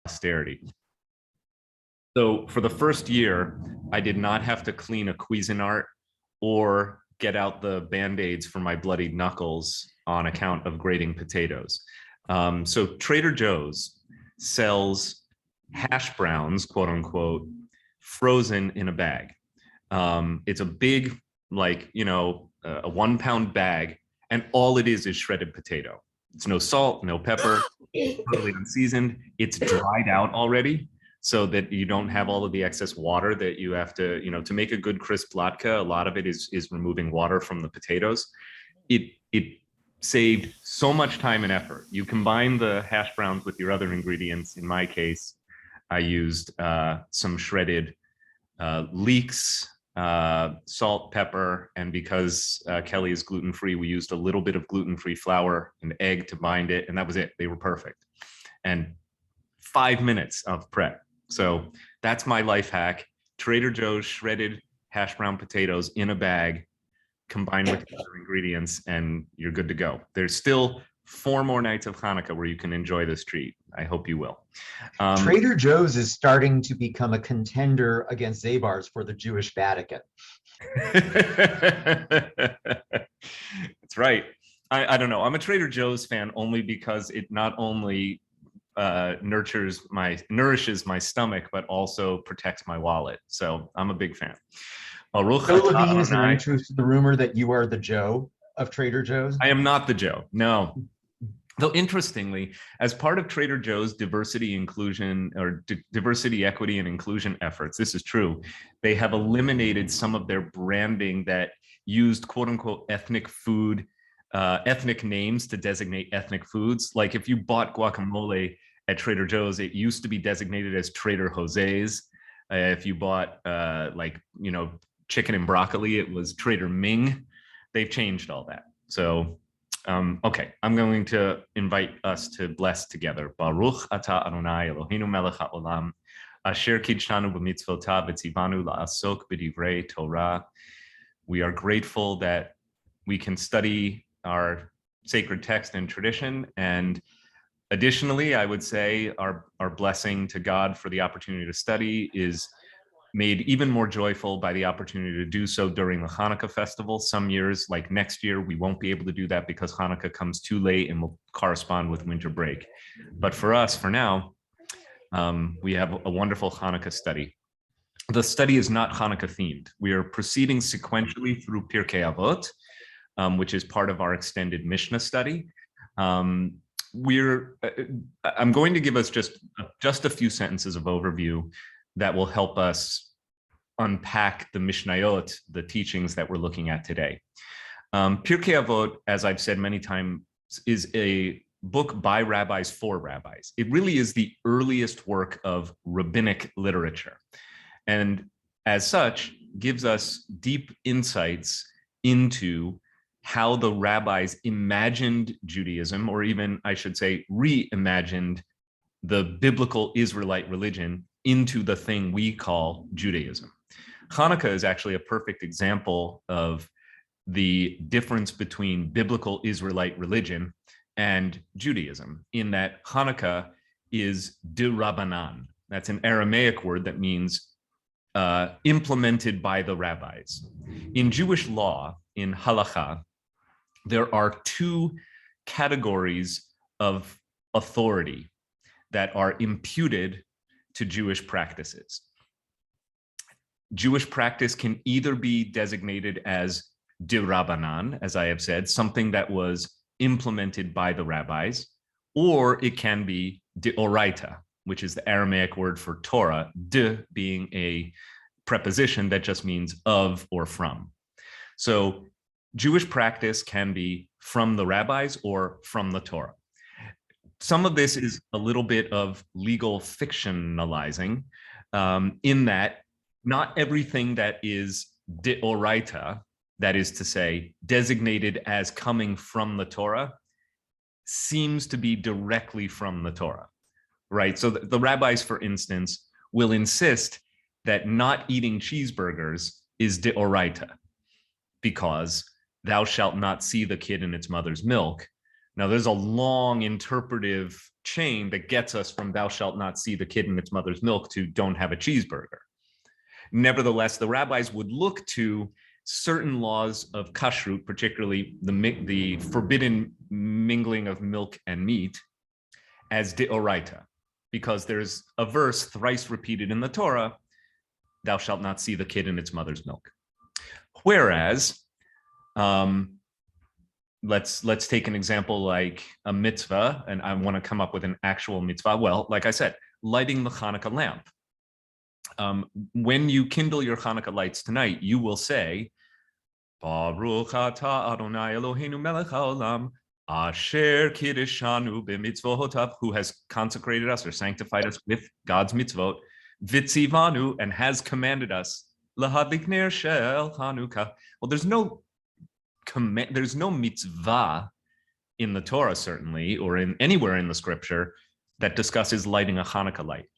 posterity. So for the first year, I did not have to clean a Cuisinart or get out the Band-Aids for my bloodied knuckles on account of grating potatoes. So Trader Joe's sells hash browns, quote unquote, frozen in a bag. It's a big, like, a 1 pound bag, and all it is shredded potato. It's no salt, no pepper, totally unseasoned. It's dried out already so that you don't have all of the excess water that you have to, to make a good crisp latke. A lot of it is removing water from the potatoes. It saved so much time and effort. You combine the hash browns with your other ingredients. In my case, I used some shredded leeks, salt, pepper, and because Kelly is gluten-free, we used a little bit of gluten-free flour and egg to bind it, and that was it. They were perfect. And 5 minutes of prep. So that's my life hack. Trader Joe's shredded hash brown potatoes in a bag, combined with other ingredients, and you're good to go. There's still 4 more nights of Hanukkah where you can enjoy this treat. I hope you will. Trader Joe's is starting to become a contender against Zabar's for the Jewish Vatican. That's right. I don't know. I'm a Trader Joe's fan only because it not only nourishes my stomach, but also protects my wallet. So I'm a big fan. Joe Levine, is there any truth to the rumor that you are the Joe of Trader Joe's? I am not the Joe, no. Though interestingly, as part of Trader Joe's diversity, inclusion, or diversity, equity, and inclusion efforts, this is true, they have eliminated some of their branding that used quote unquote ethnic food, ethnic names to designate ethnic foods. Like if you bought guacamole at Trader Joe's, it used to be designated as Trader Jose's. If you bought chicken and broccoli, it was Trader Ming. They've changed all that. So okay, I'm going to invite us to bless together. Baruch atah Adonai Eloheinu melech haolam, asher kidshanu b'mitzvotav v'tzivanu la'asok b'divrei Torah. We are grateful that we can study our sacred text and tradition. And additionally, I would say our blessing to God for the opportunity to study is made even more joyful by the opportunity to do so during the Hanukkah festival. Some years, like next year, we won't be able to do that because Hanukkah comes too late and will correspond with winter break. But for us, for now, we have a wonderful Hanukkah study. The study is not Hanukkah themed. We are proceeding sequentially through Pirkei Avot, which is part of our extended Mishna study. I'm going to give us just a few sentences of overview that will help us unpack the Mishnayot, the teachings that we're looking at today. Pirkei Avot, as I've said many times, is a book by rabbis for rabbis. It really is the earliest work of rabbinic literature, and as such, gives us deep insights into how the rabbis imagined Judaism, or even, I should say, reimagined the biblical Israelite religion into the thing we call Judaism. Hanukkah is actually a perfect example of the difference between biblical Israelite religion and Judaism, in that Hanukkah is d'Rabbanan. That's an Aramaic word that means implemented by the rabbis. In Jewish law, in halakha, there are 2 categories of authority that are imputed to Jewish practices. Jewish practice can either be designated as d'Rabbanan, as I have said, something that was implemented by the rabbis, or it can be d'oraita, which is the Aramaic word for Torah, de being a preposition that just means of or from. So Jewish practice can be from the rabbis or from the Torah. Some of this is a little bit of legal fictionalizing, in that not everything that is d'oraita, that is to say, designated as coming from the Torah, seems to be directly from the Torah, right? So the rabbis, for instance, will insist that not eating cheeseburgers is d'oraita, because thou shalt not see the kid in its mother's milk. Now, there's a long interpretive chain that gets us from thou shalt not see the kid in its mother's milk to don't have a cheeseburger. Nevertheless, the rabbis would look to certain laws of kashrut, particularly the forbidden mingling of milk and meat, as deoraita, because there's a verse thrice repeated in the Torah, thou shalt not see the kid in its mother's milk. Whereas, let's take an example like a mitzvah, and I want to come up with an actual mitzvah. Well, like I said, lighting the Hanukkah lamp. When you kindle your Hanukkah lights tonight, you will say, Baruch atah Adonai Eloheinu melech haolam, asher kiddeshanu b'mitzvotav, who has consecrated us or sanctified us with God's mitzvot, vitzivanu, and has commanded us, lahadlik ner shel Hanukkah. Well, there's no mitzvah in the Torah, certainly, or in anywhere in the scripture that discusses lighting a Hanukkah light.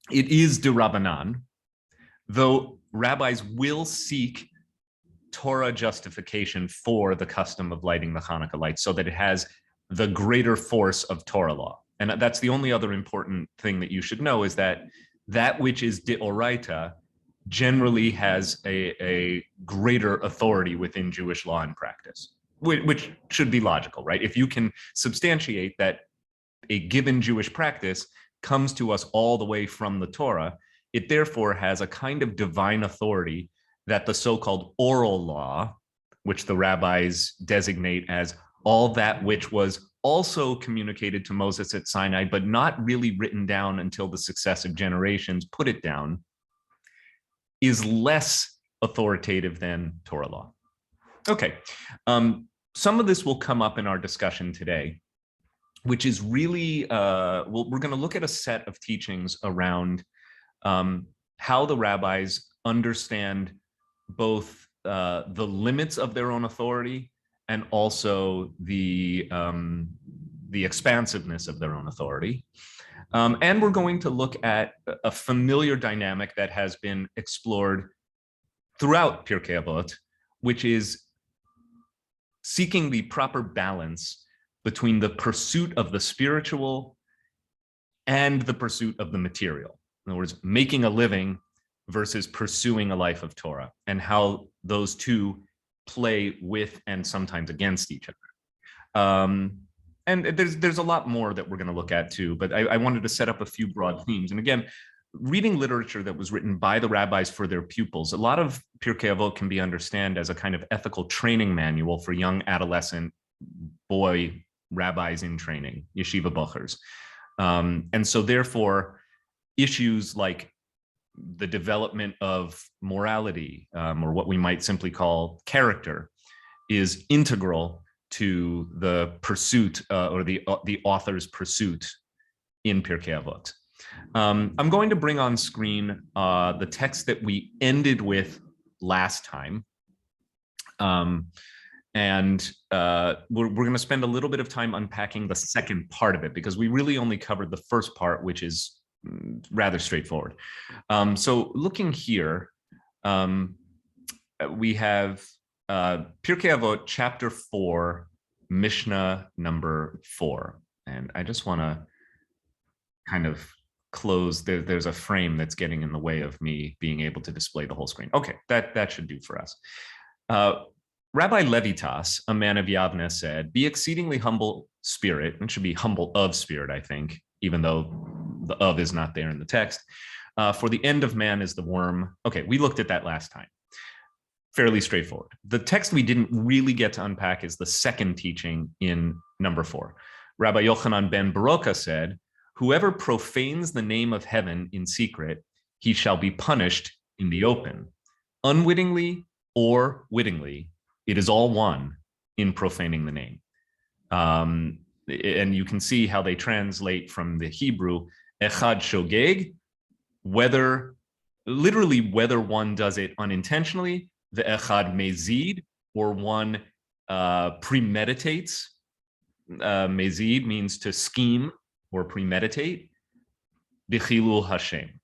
It is d'Rabbanan, though rabbis will seek Torah justification for the custom of lighting the Hanukkah light so that it has the greater force of Torah law. And that's the only other important thing that you should know, is that which is deoraita generally has a greater authority within Jewish law and practice, which should be logical, right? If you can substantiate that a given Jewish practice comes to us all the way from the Torah, it therefore has a kind of divine authority that the so-called oral law, which the rabbis designate as all that which was also communicated to Moses at Sinai, but not really written down until the successive generations put it down, is less authoritative than Torah law. Okay, some of this will come up in our discussion today, which is really, we're going to look at a set of teachings around how the rabbis understand both the limits of their own authority and also the expansiveness of their own authority. And we're going to look at a familiar dynamic that has been explored throughout Pirkei Avot, which is seeking the proper balance between the pursuit of the spiritual and the pursuit of the material. In other words, making a living versus pursuing a life of Torah, and how those two play with and sometimes against each other. And there's a lot more that we're going to look at too, but I wanted to set up a few broad themes. And again, reading literature that was written by the rabbis for their pupils, a lot of Pirkei Avot can be understood as a kind of ethical training manual for young adolescent boy rabbis in training, yeshiva bochers. And so therefore, issues like the development of morality, or what we might simply call character, is integral to the pursuit or the author's pursuit in Pirkei Avot. I'm going to bring on screen the text that we ended with last time. And we're going to spend a little bit of time unpacking the second part of it, because we really only covered the first part, which is rather straightforward. So looking here, we have Pirkei Avot, chapter 4, Mishna number 4. And I just want to kind of close, there's a frame that's getting in the way of me being able to display the whole screen. Okay, that should do for us. Rabbi Levitas, a man of Yavne, said, "Be exceedingly humble spirit," and should be humble of spirit, I think, even though the of is not there in the text. "For the end of man is the worm." Okay, we looked at that last time. Fairly straightforward. The text we didn't really get to unpack is the second teaching in number 4. Rabbi Yochanan ben Baroka said, "Whoever profanes the name of heaven in secret, he shall be punished in the open. Unwittingly or wittingly, it is all one in profaning the name." And you can see how they translate from the Hebrew, echad shogeg, literally whether one does it unintentionally, the echad mezid, or one premeditates. Mezid means to scheme or premeditate. B'chilul Hashem.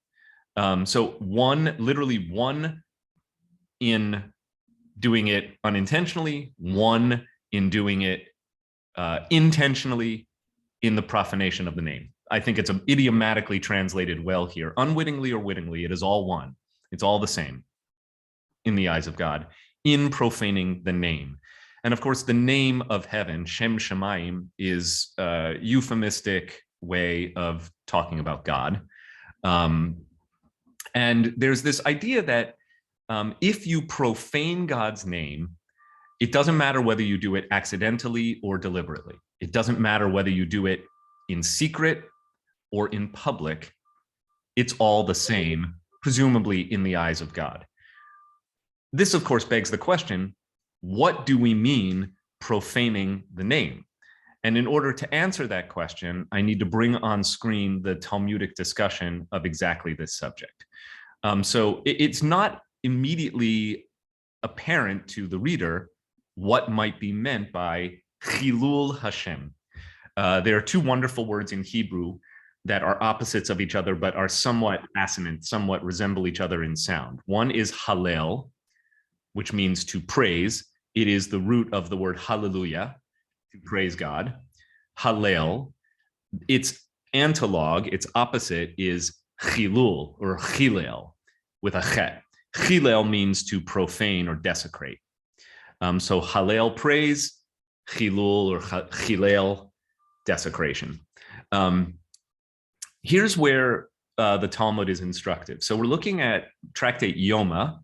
So literally one in doing it unintentionally, one in doing it intentionally, in the profanation of the name. I think it's idiomatically translated well here. Unwittingly or wittingly, it is all one. It's all the same in the eyes of God, in profaning the name. And of course, the name of heaven, Shem Shemayim, is a euphemistic way of talking about God. And there's this idea that if you profane God's name, it doesn't matter whether you do it accidentally or deliberately. It doesn't matter whether you do it in secret or in public. It's all the same, presumably in the eyes of God. This, of course, begs the question, what do we mean profaning the name? And in order to answer that question, I need to bring on screen the Talmudic discussion of exactly this subject. So it's not immediately apparent to the reader what might be meant by Chilul Hashem. There are two wonderful words in Hebrew that are opposites of each other, but are somewhat assonant, somewhat resemble each other in sound. One is Hallel, which means to praise. It is the root of the word hallelujah, to praise God. Hallel, its analogue, its opposite is chilul or chilel with a chet. Chilel means to profane or desecrate. So hallel, praise, chilul or chilel, desecration. Here's where the Talmud is instructive. So we're looking at tractate Yoma,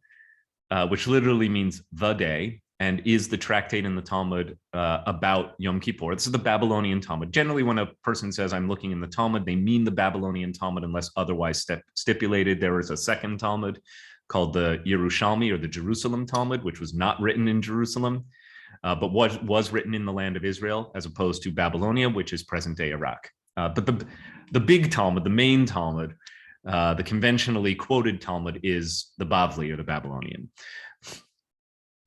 which literally means the day, and is the tractate in the Talmud about Yom Kippur. This is the Babylonian Talmud. Generally, when a person says, I'm looking in the Talmud, they mean the Babylonian Talmud unless otherwise stipulated. There is a second Talmud called the Yerushalmi or the Jerusalem Talmud, which was not written in Jerusalem, but was written in the land of Israel, as opposed to Babylonia, which is present-day Iraq. But the big Talmud, the main Talmud, the conventionally quoted Talmud is the Bavli or the Babylonian.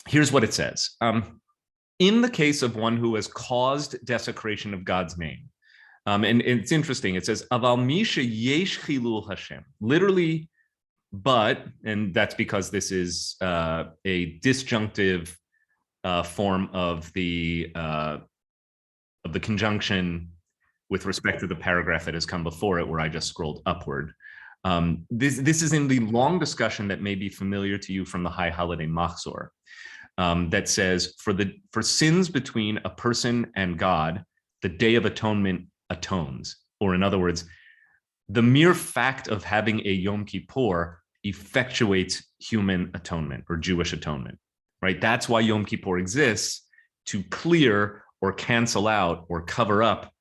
Here's what it says. In the case of one who has caused desecration of God's name, and it's interesting, it says, Aval misha yesh chilul Hashem, literally, but, and that's because this is a disjunctive form of the conjunction with respect to the paragraph that has come before it, where I just scrolled upward. This is in the long discussion that may be familiar to you from the High Holiday Machzor, that says, for sins between a person and God, the Day of Atonement atones. Or in other words, the mere fact of having a Yom Kippur effectuates human atonement or Jewish atonement, right? That's why Yom Kippur exists, to clear or cancel out or cover up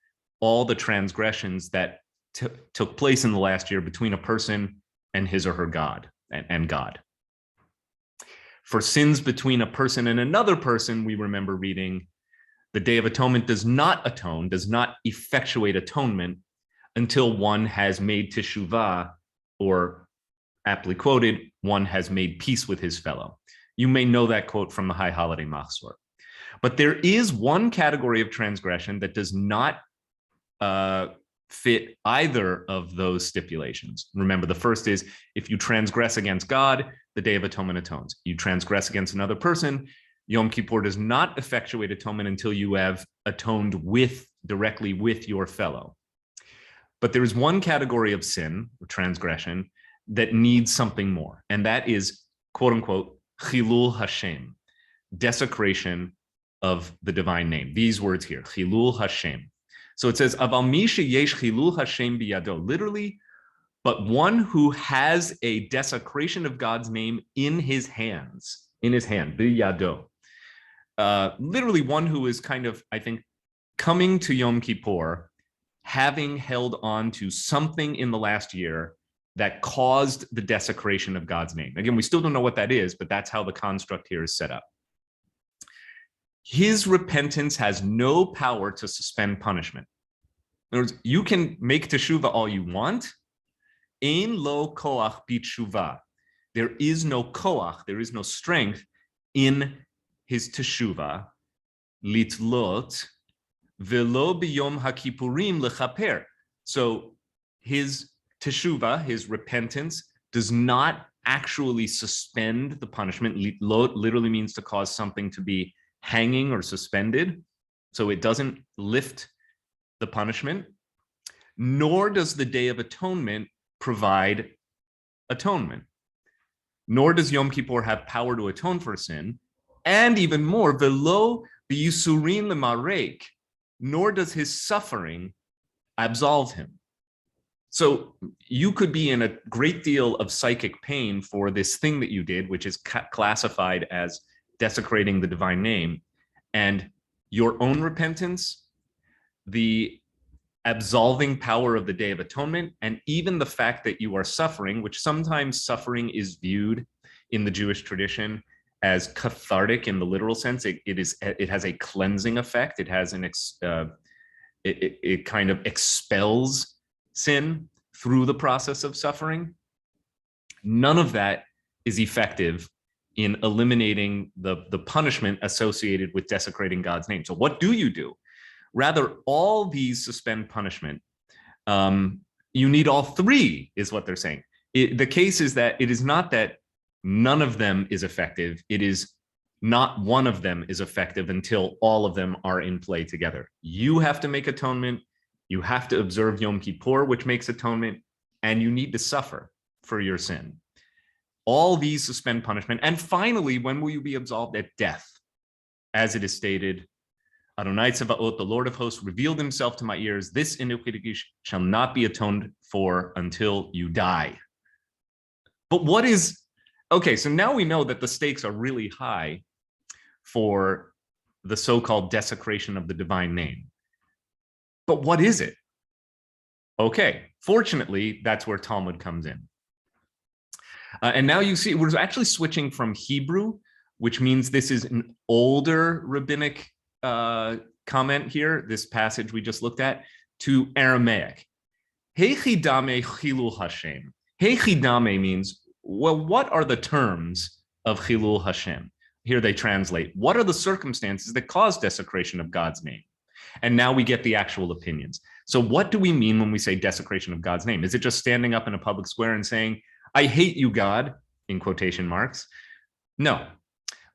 all the transgressions that took place in the last year between a person and his or her God and God. For sins between a person and another person, we remember reading, the Day of Atonement does not atone, does not effectuate atonement until one has made teshuvah, or aptly quoted, one has made peace with his fellow. You may know that quote from the High Holiday Machzor. But there is one category of transgression that does not fit either of those stipulations. Remember, the first is, if you transgress against God, the Day of Atonement atones. You transgress against another person, Yom Kippur does not effectuate atonement until you have atoned directly with your fellow. But there is one category of sin, or transgression, that needs something more, and that is, quote unquote, chilul Hashem, desecration of the divine name. These words here, chilul Hashem. So it says, Aval misha yesh chilul Hashem biyado, literally, but one who has a desecration of God's name in his hands, in his hand, biyado. Literally one who is kind of, I think, coming to Yom Kippur, having held on to something in the last year that caused the desecration of God's name. Again, we still don't know what that is, but that's how the construct here is set up. His repentance has no power to suspend punishment. In other words, you can make teshuvah all you want. Ein lo koach b'teshuvah. There is no koach, there is no strength in his teshuvah. Litlot velo b'yom hakippurim lechaper. So his teshuvah, his repentance, does not actually suspend the punishment. Litlot literally means to cause something to be hanging or suspended. So it doesn't lift the punishment, nor does the Day of Atonement provide atonement, nor does Yom Kippur have power to atone for sin, and even more, velo b'yisurin lemarek, nor does his suffering absolve him. So you could be in a great deal of psychic pain for this thing that you did, which is classified as desecrating the divine name, and your own repentance, the absolving power of the Day of Atonement, and even the fact that you are suffering, which sometimes suffering is viewed in the Jewish tradition as cathartic in the literal sense. It has a cleansing effect. It has it kind of expels sin through the process of suffering. None of that is effective in eliminating the punishment associated with desecrating God's name. So what do? Rather, all these suspend punishment. You need all three, is what they're saying. The case is that it is not that none of them is effective. It is not one of them is effective until all of them are in play together. You have to make atonement. You have to observe Yom Kippur, which makes atonement, and you need to suffer for your sin. All these suspend punishment. And finally, when will you be absolved? At death. As it is stated, Adonai Tzevaot, the Lord of hosts, revealed himself to my ears. This iniquity shall not be atoned for until you die. But what is, okay, so now we know that the stakes are really high for the so-called desecration of the divine name. But what is it? Okay, fortunately, that's where Talmud comes in. And now you see, we're actually switching from Hebrew, which means this is an older rabbinic comment here, this passage we just looked at, to Aramaic. Hechidame chilul Hashem. Hechidame means, well, what are the terms of chilul Hashem? Here they translate, what are the circumstances that cause desecration of God's name? And now we get the actual opinions. So what do we mean when we say desecration of God's name? Is it just standing up in a public square and saying, I hate you, God, in quotation marks? No.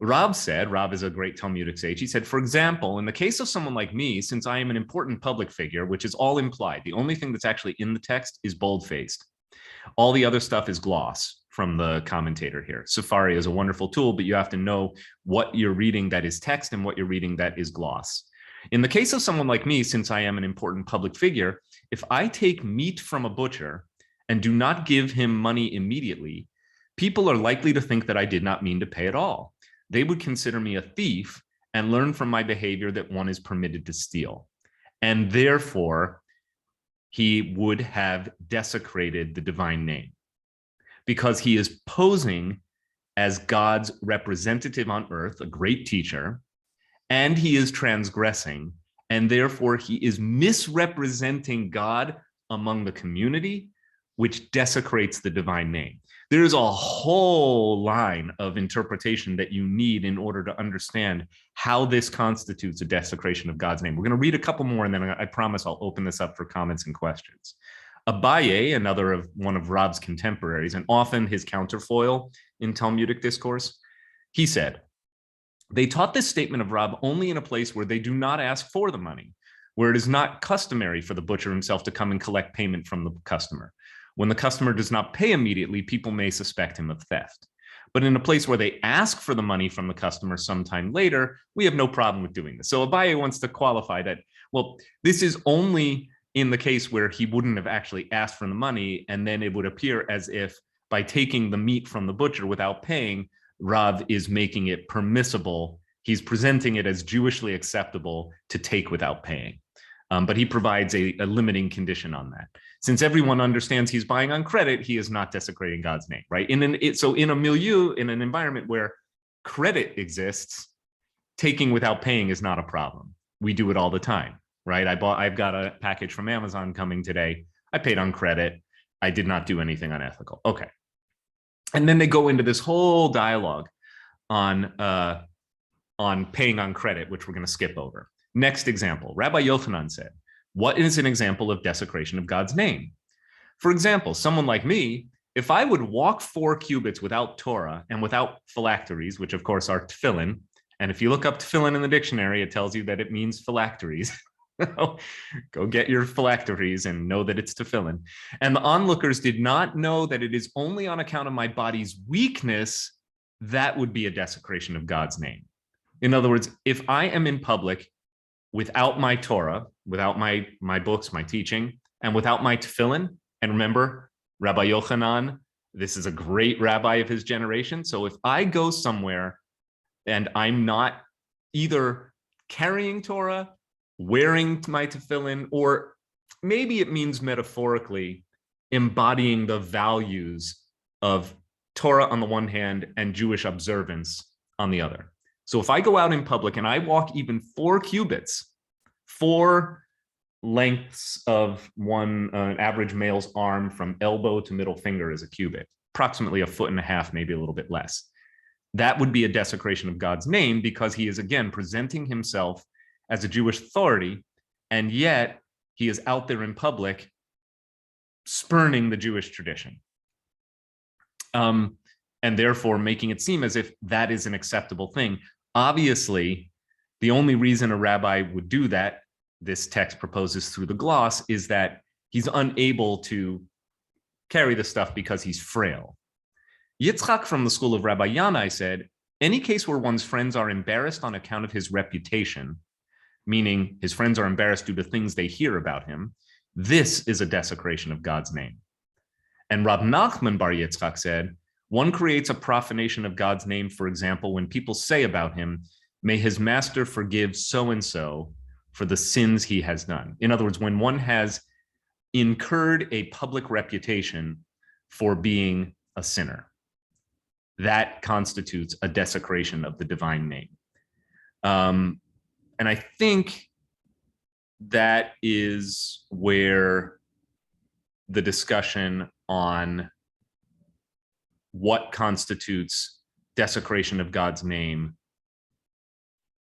Rab is a great Talmudic sage. He said, for example, in the case of someone like me, since I am an important public figure, which is all implied, the only thing that's actually in the text is bold-faced. All the other stuff is gloss from the commentator here. Safari is a wonderful tool, but you have to know what you're reading that is text and what you're reading that is gloss. In the case of someone like me, since I am an important public figure, if I take meat from a butcher and do not give him money immediately, people are likely to think that I did not mean to pay at all. They would consider me a thief and learn from my behavior that one is permitted to steal. And therefore, he would have desecrated the divine name because he is posing as God's representative on earth, a great teacher, and he is transgressing, and therefore he is misrepresenting God among the community, which desecrates the divine name. There is a whole line of interpretation that you need in order to understand how this constitutes a desecration of God's name. We're going to read a couple more, and then I promise I'll open this up for comments and questions. Abaye, one of Rab's contemporaries, and often his counterfoil in Talmudic discourse, he said, they taught this statement of Rab only in a place where they do not ask for the money, where it is not customary for the butcher himself to come and collect payment from the customer. When the customer does not pay immediately, people may suspect him of theft. But in a place where they ask for the money from the customer sometime later, we have no problem with doing this. So Abaye wants to qualify that, well, this is only in the case where he wouldn't have actually asked for the money, and then it would appear as if by taking the meat from the butcher without paying, Rav is making it permissible. He's presenting it as Jewishly acceptable to take without paying. But he provides a limiting condition on that. Since everyone understands he's buying on credit, he is not desecrating God's name, right? So in a milieu, in an environment where credit exists, taking without paying is not a problem. We do it all the time, right? I've got a package from Amazon coming today. I paid on credit. I did not do anything unethical. Okay. And then they go into this whole dialogue on paying on credit, which we're going to skip over. Next example, Rabbi Yochanan said, what is an example of desecration of God's name? For example, someone like me, if I would walk 4 cubits without Torah and without phylacteries, which of course are tefillin, and if you look up tefillin in the dictionary, it tells you that it means phylacteries. Go get your phylacteries and know that it's tefillin. And the onlookers did not know that it is only on account of my body's weakness that would be a desecration of God's name. In other words, if I am in public without my Torah, without my books, my teaching, and without my tefillin, and remember, Rabbi Yochanan, this is a great rabbi of his generation. So if I go somewhere and I'm not either carrying Torah, wearing my tefillin, or maybe it means metaphorically embodying the values of Torah on the one hand and Jewish observance on the other. So if I go out in public and I walk even 4 cubits, 4 lengths of one average male's arm from elbow to middle finger is a cubit, approximately 1.5 feet, maybe a little bit less. That would be a desecration of God's name because he is, again, presenting himself as a Jewish authority, and yet he is out there in public spurning the Jewish tradition. And therefore making it seem as if that is an acceptable thing. Obviously, the only reason a rabbi would do that, this text proposes through the gloss, is that he's unable to carry the stuff because he's frail. Yitzchak from the school of Rabbi Yanai said, any case where one's friends are embarrassed on account of his reputation, meaning his friends are embarrassed due to things they hear about him, this is a desecration of God's name. And Rab Nachman Bar Yitzchak said, one creates a profanation of God's name, for example, when people say about him, may his master forgive so-and-so for the sins he has done. In other words, when one has incurred a public reputation for being a sinner, that constitutes a desecration of the divine name. And I think that is where the discussion on what constitutes desecration of God's name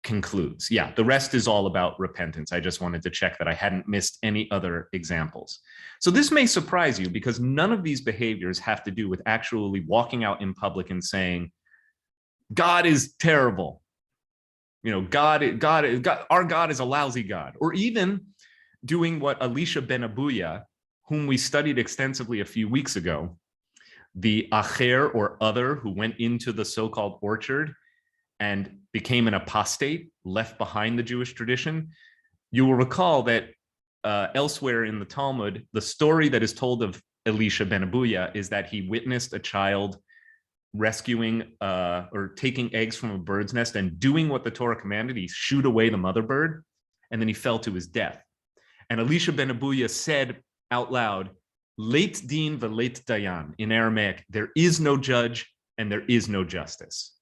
concludes. Yeah, the rest is all about repentance. I just wanted to check that I hadn't missed any other examples. So this may surprise you because none of these behaviors have to do with actually walking out in public and saying, God is terrible. You know, God, our God is a lousy God. Or even doing what Elisha ben Abuya, whom we studied extensively a few weeks ago, the acher or other who went into the so-called orchard and became an apostate, left behind the Jewish tradition. You will recall that elsewhere in the Talmud, the story that is told of Elisha ben Abuya is that he witnessed a child rescuing or taking eggs from a bird's nest and doing what the Torah commanded. He shoot away the mother bird, and then he fell to his death. And Elisha ben Abuya said out loud, leit din veleit dayan, in Aramaic, there is no judge and there is no justice.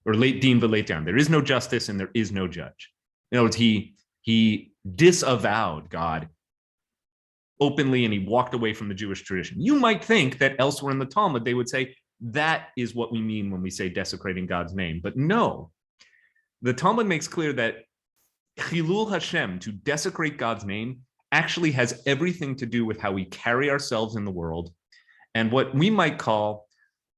Or leit din veleit dayan, there is no justice and there is no judge. In other words, he disavowed God openly and he walked away from the Jewish tradition. You might think that elsewhere in the Talmud, they would say, that is what we mean when we say desecrating God's name. But no, the Talmud makes clear that chilul Hashem, to desecrate God's name, actually has everything to do with how we carry ourselves in the world and what we might call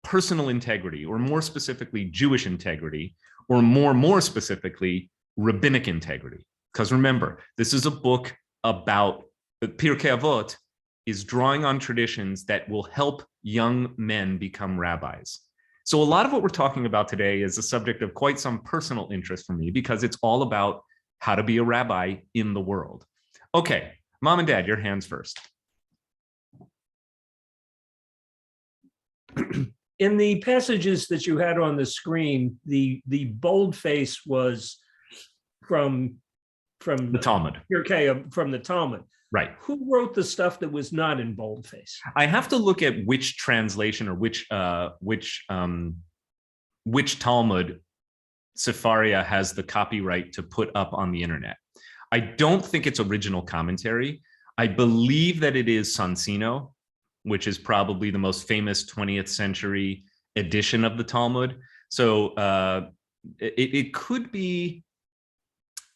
personal integrity, or more specifically, Jewish integrity, or more specifically, rabbinic integrity. Because remember, this is a book about Pirkei Avot is drawing on traditions that will help young men become rabbis. So a lot of what we're talking about today is a subject of quite some personal interest for me because it's all about how to be a rabbi in the world. Okay, Mom and Dad, your hands first. In the passages that you had on the screen, the boldface was from The Talmud. From the Talmud. Right. Who wrote the stuff that was not in boldface? I have to look at which translation or which Talmud Sefaria has the copyright to put up on the internet. I don't think it's original commentary. I believe that it is Sonsino, which is probably the most famous 20th century edition of the Talmud. So it could be,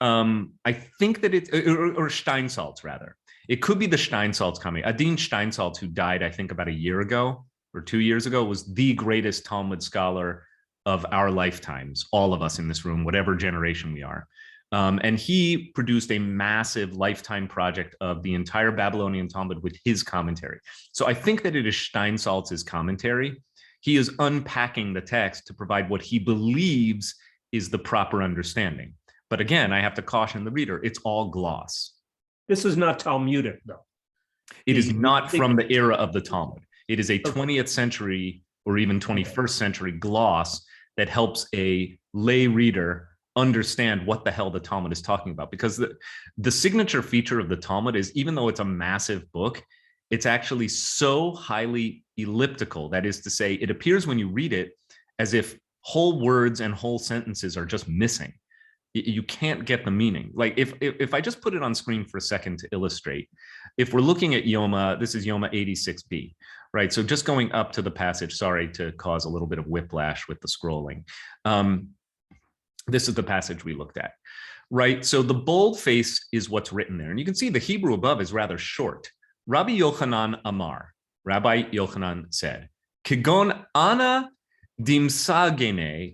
I think that it's, or Steinsaltz rather. It could be the Steinsaltz coming. Adin Steinsaltz, who died, I think, about a year ago or 2 years ago, was the greatest Talmud scholar of our lifetimes, all of us in this room, whatever generation we are. And he produced a massive lifetime project of the entire Babylonian Talmud with his commentary. So I think that it is Steinsaltz's commentary. He is unpacking the text to provide what he believes is the proper understanding. But again, I have to caution the reader, it's all gloss. This is not Talmudic, though. It is not from the era of the Talmud. It is a 20th century or even 21st century gloss that helps a lay reader understand what the hell the Talmud is talking about. Because the signature feature of the Talmud is, even though it's a massive book, it's actually so highly elliptical. That is to say, it appears when you read it as if whole words and whole sentences are just missing. You can't get the meaning. Like if I just put it on screen for a second to illustrate, if we're looking at Yoma, this is Yoma 86b, right? So just going up to the passage, sorry to cause a little bit of whiplash with the scrolling. This is the passage we looked at, right? So the boldface is what's written there. And you can see the Hebrew above is rather short. Rabbi Yochanan Amar, Rabbi Yochanan said, Kigon ana dimsagena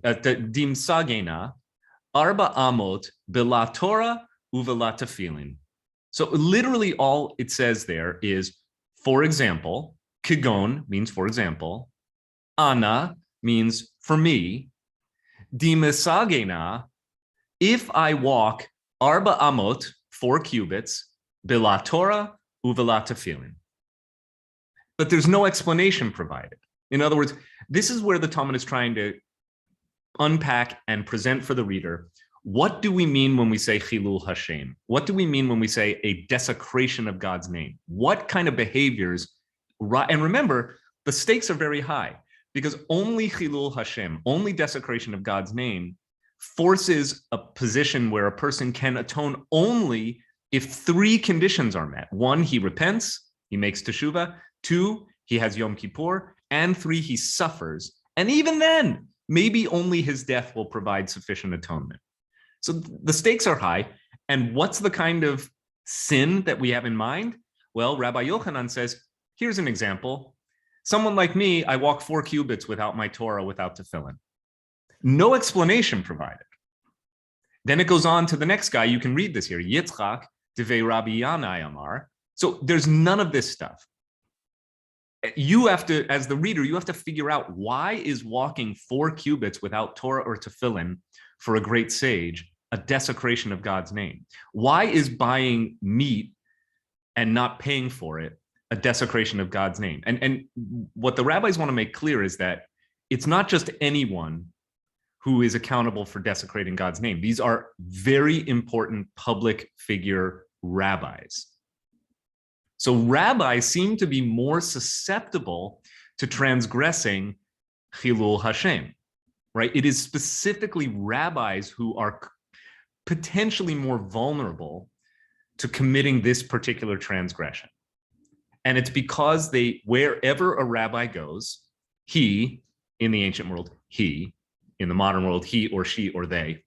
arba amot bela Torah uvela tefillin. So literally all it says there is, for example. Kigon means for example. Ana means for me. Dimesagena, if I walk arba amot, 4 cubits, bela Torah uvela tefillin. But there's no explanation provided. In other words, this is where the Talmud is trying to unpack and present for the reader, what do we mean when we say Chilul Hashem? What do we mean when we say a desecration of God's name? What kind of behaviors? And remember, the stakes are very high, because only Chilul Hashem, only desecration of God's name, forces a position where a person can atone only if 3 conditions are met. 1, he repents, he makes teshuvah. 2, he has Yom Kippur. And 3, he suffers. And even then, maybe only his death will provide sufficient atonement. So the stakes are high. And what's the kind of sin that we have in mind? Well, Rabbi Yochanan says, here's an example. Someone like me, I walk 4 cubits without my Torah, without tefillin. No explanation provided. Then it goes on to the next guy. You can read this here. Yitzchak devei Rabbi Yanai Amar. So there's none of this stuff. You have to, as the reader, you have to figure out, why is walking 4 cubits without Torah or tefillin for a great sage a desecration of God's name? Why is buying meat and not paying for it a desecration of God's name? And what the rabbis want to make clear is that it's not just anyone who is accountable for desecrating God's name. These are very important public figure rabbis. So rabbis seem to be more susceptible to transgressing Chilul Hashem, right? It is specifically rabbis who are potentially more vulnerable to committing this particular transgression. And it's because wherever a rabbi goes, he, in the ancient world, he, in the modern world, he or she or they,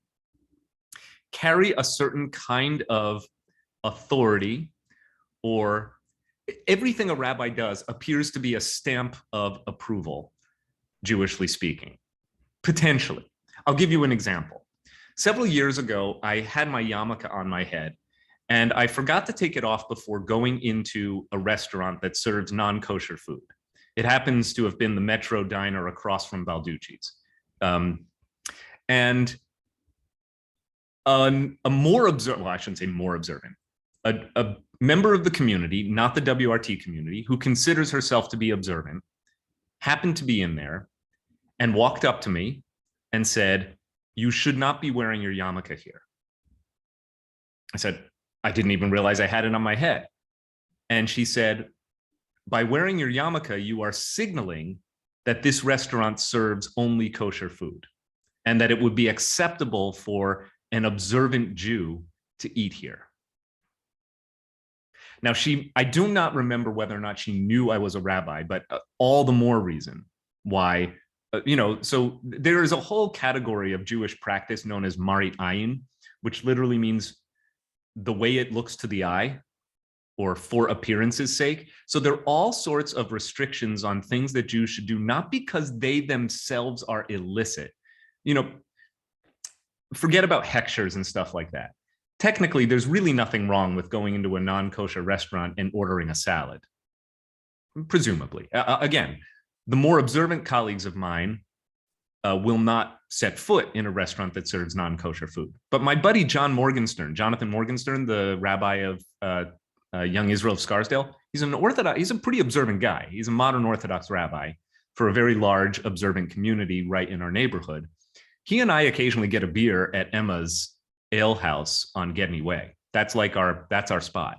carry a certain kind of authority, or everything a rabbi does appears to be a stamp of approval, Jewishly speaking, potentially. I'll give you an example. Several years ago, I had my yarmulke on my head, and I forgot to take it off before going into a restaurant that serves non-kosher food. It happens to have been the Metro Diner across from Balducci's. And a more observant, well, I shouldn't say more observant, a member of the community, not the WRT community, who considers herself to be observant, happened to be in there and walked up to me and said, "You should not be wearing your yarmulke here." I said, "I didn't even realize I had it on my head." And she said, "By wearing your yarmulke, you are signaling that this restaurant serves only kosher food, and that it would be acceptable for an observant Jew to eat here." Now, I do not remember whether or not she knew I was a rabbi, but all the more reason why, so there is a whole category of Jewish practice known as marit ayin, which literally means the way it looks to the eye, or for appearance's sake. So there are all sorts of restrictions on things that Jews should do, not because they themselves are illicit. Forget about hechshers and stuff like that. technically, there's really nothing wrong with going into a non-kosher restaurant and ordering a salad, presumably. Again, the more observant colleagues of mine will not set foot in a restaurant that serves non-kosher food. But my buddy Jonathan Morgenstern, the rabbi of Young Israel of Scarsdale, he's a pretty observant guy. He's a modern Orthodox rabbi for a very large observant community right in our neighborhood. He and I occasionally get a beer at Emma's Ale House on Gedney Way. That's our spot.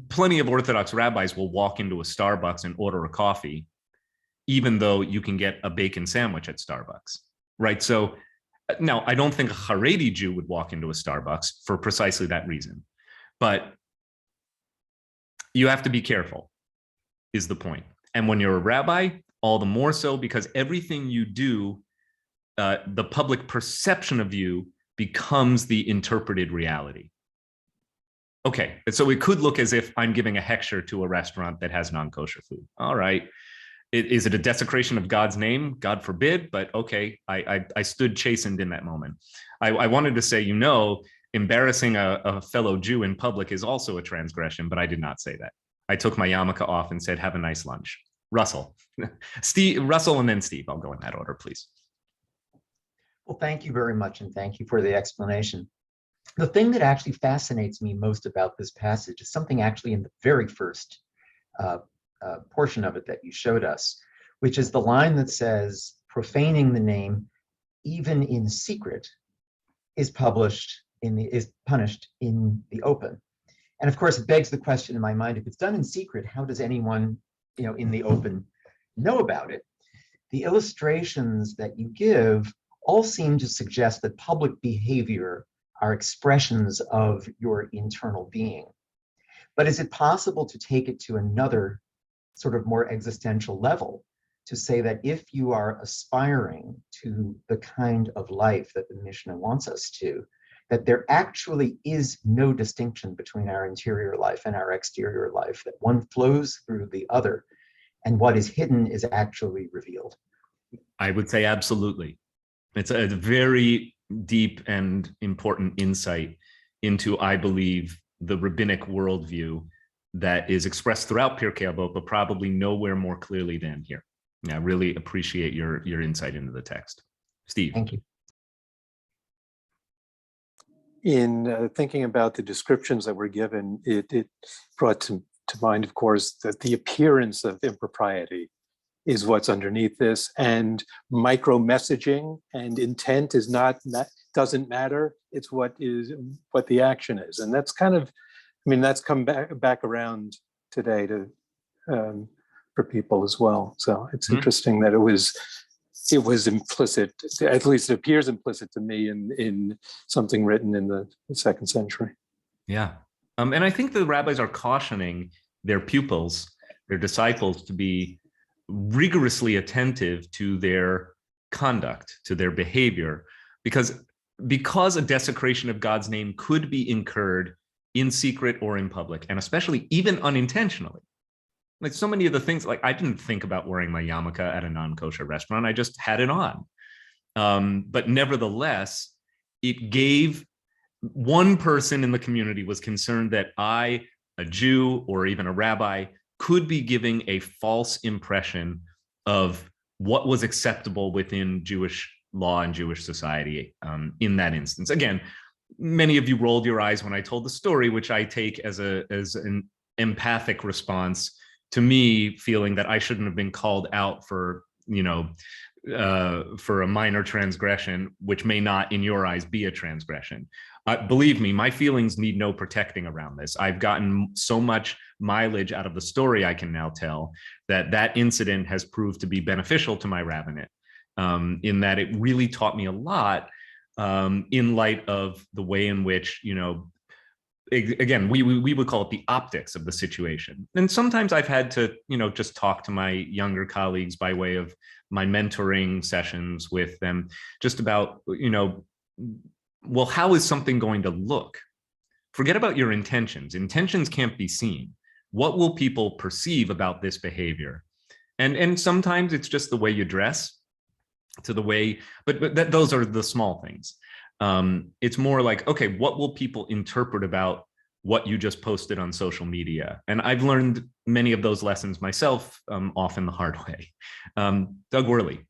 Plenty of Orthodox rabbis will walk into a Starbucks and order a coffee, even though you can get a bacon sandwich at Starbucks, right? So now I don't think a Haredi Jew would walk into a Starbucks for precisely that reason, but you have to be careful, is the point. And when you're a rabbi, all the more so, because everything you do, the public perception of you becomes the interpreted reality. Okay, so it could look as if I'm giving a hechsher to a restaurant that has non-kosher food. All right. Is it a desecration of God's name? God forbid, but okay, I stood chastened in that moment. I wanted to say, embarrassing a fellow Jew in public is also a transgression, but I did not say that. I took my yarmulke off and said, have a nice lunch. Russell, Russell, and then Steve. I'll go in that order, please. Well, thank you very much, and thank you for the explanation. The thing that actually fascinates me most about this passage is something actually in the very first portion of it that you showed us, which is the line that says, profaning the name, even in secret, is punished in the open. And of course, it begs the question in my mind, if it's done in secret, how does anyone, in the open know about it? The illustrations that you give all seem to suggest that public behavior are expressions of your internal being. But is it possible to take it to another sort of more existential level, to say that if you are aspiring to the kind of life that the Mishna wants us to, that there actually is no distinction between our interior life and our exterior life, that one flows through the other, and what is hidden is actually revealed? I would say absolutely. It's a very deep and important insight into, I believe, the rabbinic worldview that is expressed throughout Pirkei Avot, but probably nowhere more clearly than here. Yeah, I really appreciate your insight into the text. Steve. Thank you. In thinking about the descriptions that were given, it brought to mind, of course, that the appearance of impropriety is what's underneath this, and micro messaging and intent is doesn't matter. It's what the action is, and that's kind of, that's come back around today to for people as well. So it's interesting that it was implicit, at least it appears implicit to me in something written in the 2nd century. Yeah, and I think the rabbis are cautioning their pupils, their disciples, to be rigorously attentive to their conduct, to their behavior, because a desecration of God's name could be incurred in secret or in public, and especially even unintentionally. Like so many of the things, like I didn't think about wearing my yarmulke at a non-kosher restaurant, I just had it on. But nevertheless, it gave one person in the community was concerned that I, a Jew or even a rabbi, could be giving a false impression of what was acceptable within Jewish law and Jewish society in that instance. Again, many of you rolled your eyes when I told the story, which I take as an empathic response to me feeling that I shouldn't have been called out for a minor transgression, which may not in your eyes be a transgression. Believe me, my feelings need no protecting around this. I've gotten so much mileage out of the story I can now tell that incident has proved to be beneficial to my rabbinate, in that it really taught me a lot in light of the way in which, again, we would call it the optics of the situation. And sometimes I've had to, just talk to my younger colleagues by way of my mentoring sessions with them, just about, well, how is something going to look? Forget about your intentions. Intentions can't be seen. What will people perceive about this behavior? And sometimes it's just the way you dress, to the way, but those are the small things. It's more like, okay, what will people interpret about what you just posted on social media? And I've learned many of those lessons myself, often the hard way. Doug Worley.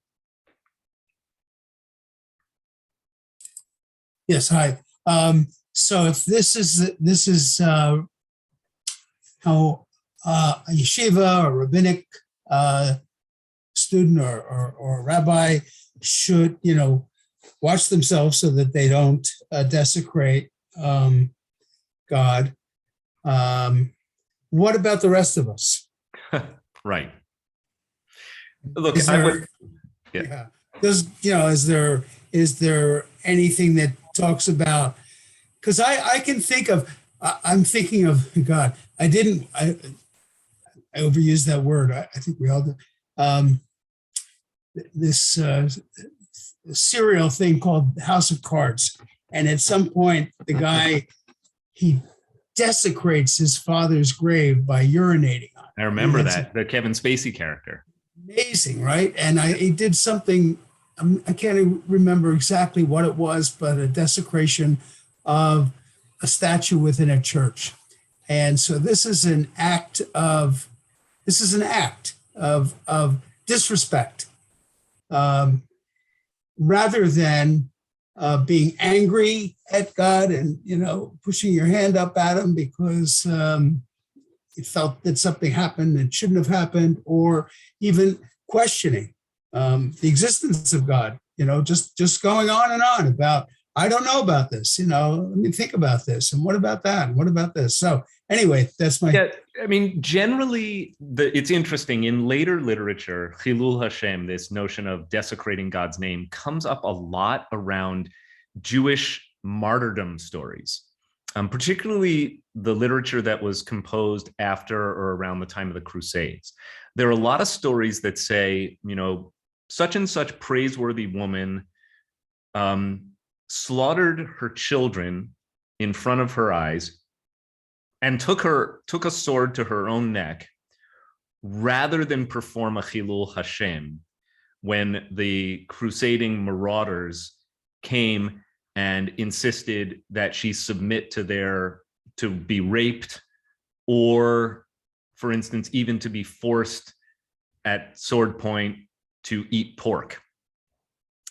Yes, hi. So if this is how a yeshiva or rabbinic student or rabbi should, watch themselves so that they don't desecrate God. What about the rest of us? Right. Look, Is I there, would, yeah. Is there anything that talks about? Because I can think of, I'm thinking of God. I overused that word. I think we all do. This serial thing called House of Cards, and at some point the guy, he desecrates his father's grave by urinating on it. I remember that, the Kevin Spacey character. Amazing, right? And he did something, I can't remember exactly what it was, but a desecration of a statue within a church. And so this is an act of disrespect, rather than being angry at God and, pushing your hand up at him because you felt that something happened that shouldn't have happened, or even questioning the existence of God, just going on and on about, I don't know about this, let me think about this. And what about that? And what about this? So anyway, that's my... Yeah, I mean, generally, it's interesting. In later literature, Chilul Hashem, this notion of desecrating God's name, comes up a lot around Jewish martyrdom stories, particularly the literature that was composed after or around the time of the Crusades. There are a lot of stories that say, such and such praiseworthy woman slaughtered her children in front of her eyes and took a sword to her own neck rather than perform a Chilul Hashem when the crusading marauders came and insisted that she submit to be raped, or, for instance, even to be forced at sword point to eat pork.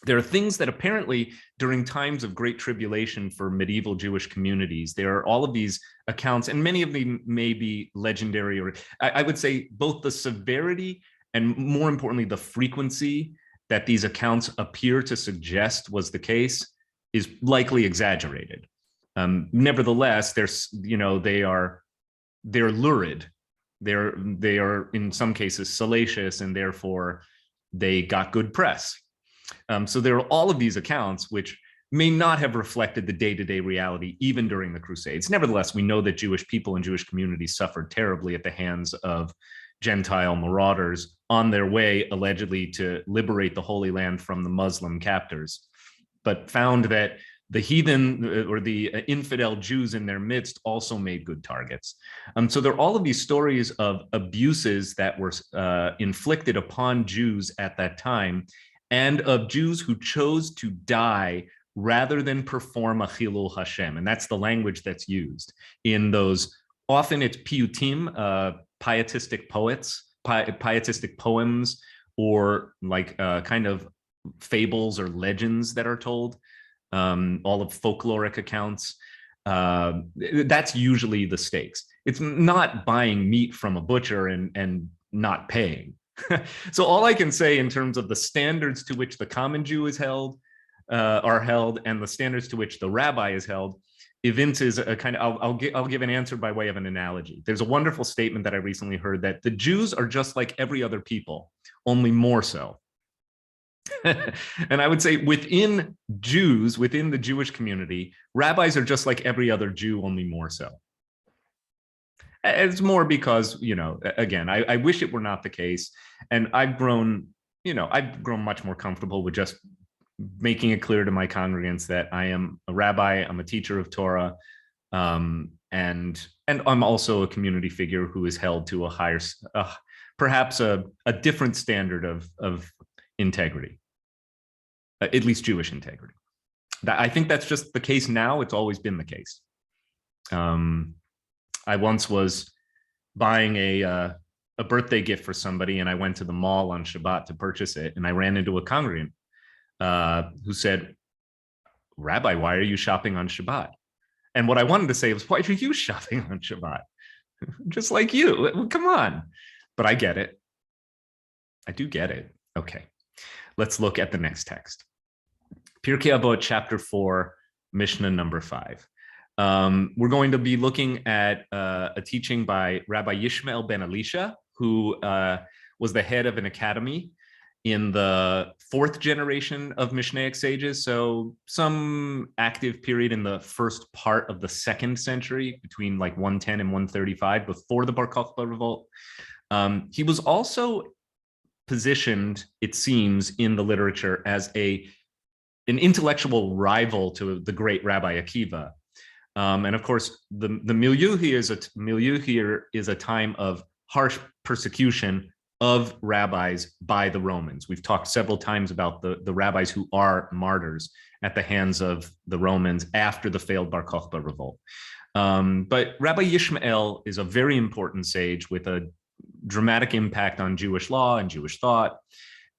There are things that apparently during times of great tribulation for medieval Jewish communities, there are all of these accounts, and many of them may be legendary, or I would say both the severity and, more importantly, the frequency that these accounts appear to suggest was the case is likely exaggerated. Nevertheless, they're lurid. They are in some cases salacious, and therefore they got good press. So there are all of these accounts which may not have reflected the day-to-day reality even during the Crusades. Nevertheless, we know that Jewish people and Jewish communities suffered terribly at the hands of Gentile marauders on their way, allegedly, to liberate the Holy Land from the Muslim captors, but found that the heathen or the infidel Jews in their midst also made good targets. So there are all of these stories of abuses that were inflicted upon Jews at that time, and of Jews who chose to die rather than perform a Chilul Hashem. And that's the language that's used in those, often it's piyutim, pietistic poems, or like kind of fables or legends that are told, all of folkloric accounts. That's usually the stakes. It's not buying meat from a butcher and not paying. So all I can say in terms of the standards to which the common Jew is held, are held, and the standards to which the rabbi is held, evinces a kind of, I'll give an answer by way of an analogy. There's a wonderful statement that I recently heard that the Jews are just like every other people, only more so. And I would say within Jews, within the Jewish community, rabbis are just like every other Jew, only more so. It's more because, again, I wish it were not the case. And I've grown much more comfortable with just making it clear to my congregants that I am a rabbi, I'm a teacher of Torah, and I'm also a community figure who is held to a higher, perhaps a different standard of integrity, at least Jewish integrity. I think that's just the case now. It's always been the case. I once was buying a birthday gift for somebody, and I went to the mall on Shabbat to purchase it, and I ran into a congregant who said, "Rabbi, why are you shopping on Shabbat?" And what I wanted to say was, "Why are you shopping on Shabbat? Just like you. Come on." But I get it. I do get it. Okay, let's look at the next text. Pirkei Avot, chapter 4, Mishna number 5. We're going to be looking at a teaching by Rabbi Yishmael ben Elisha, who was the head of an academy in the 4th generation of Mishnaic sages, so some active period in the first part of the 2nd century, between like 110 and 135, before the Bar Kokhba revolt. He was also positioned, it seems, in the literature as an intellectual rival to the great Rabbi Akiva. And of course, the milieu here is a time of harsh persecution of rabbis by the Romans. We've talked several times about the rabbis who are martyrs at the hands of the Romans after the failed Bar Kokhba revolt. But Rabbi Yishmael is a very important sage with a dramatic impact on Jewish law and Jewish thought.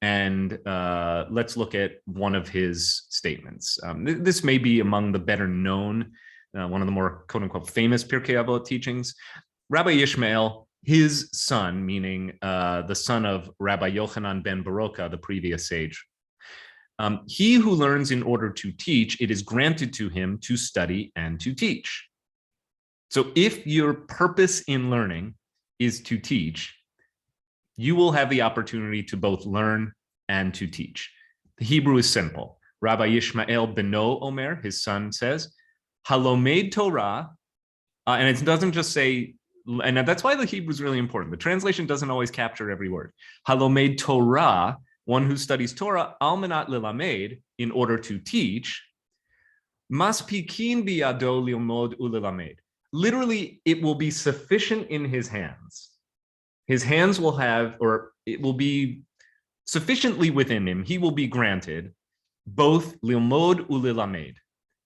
And let's look at one of his statements. This may be among the better known, one of the more quote unquote famous Pirkei Avot teachings. Rabbi Yishmael, his son, meaning the son of Rabbi Yochanan ben Baroka, the previous sage, he who learns in order to teach, it is granted to him to study and to teach. So if your purpose in learning is to teach, you will have the opportunity to both learn and to teach. The Hebrew is simple. Rabbi Yishmael beno Omer, his son, says, Halomed Torah, and it doesn't just say, and that's why the Hebrew is really important. The translation doesn't always capture every word. Halomed Torah, one who studies Torah, almanat lilamed, in order to teach, maspikin biyado lilmod ulilamed. Literally, it will be sufficient in his hands. His hands will have, or it will be sufficiently within him, he will be granted both lilmod ulilamed,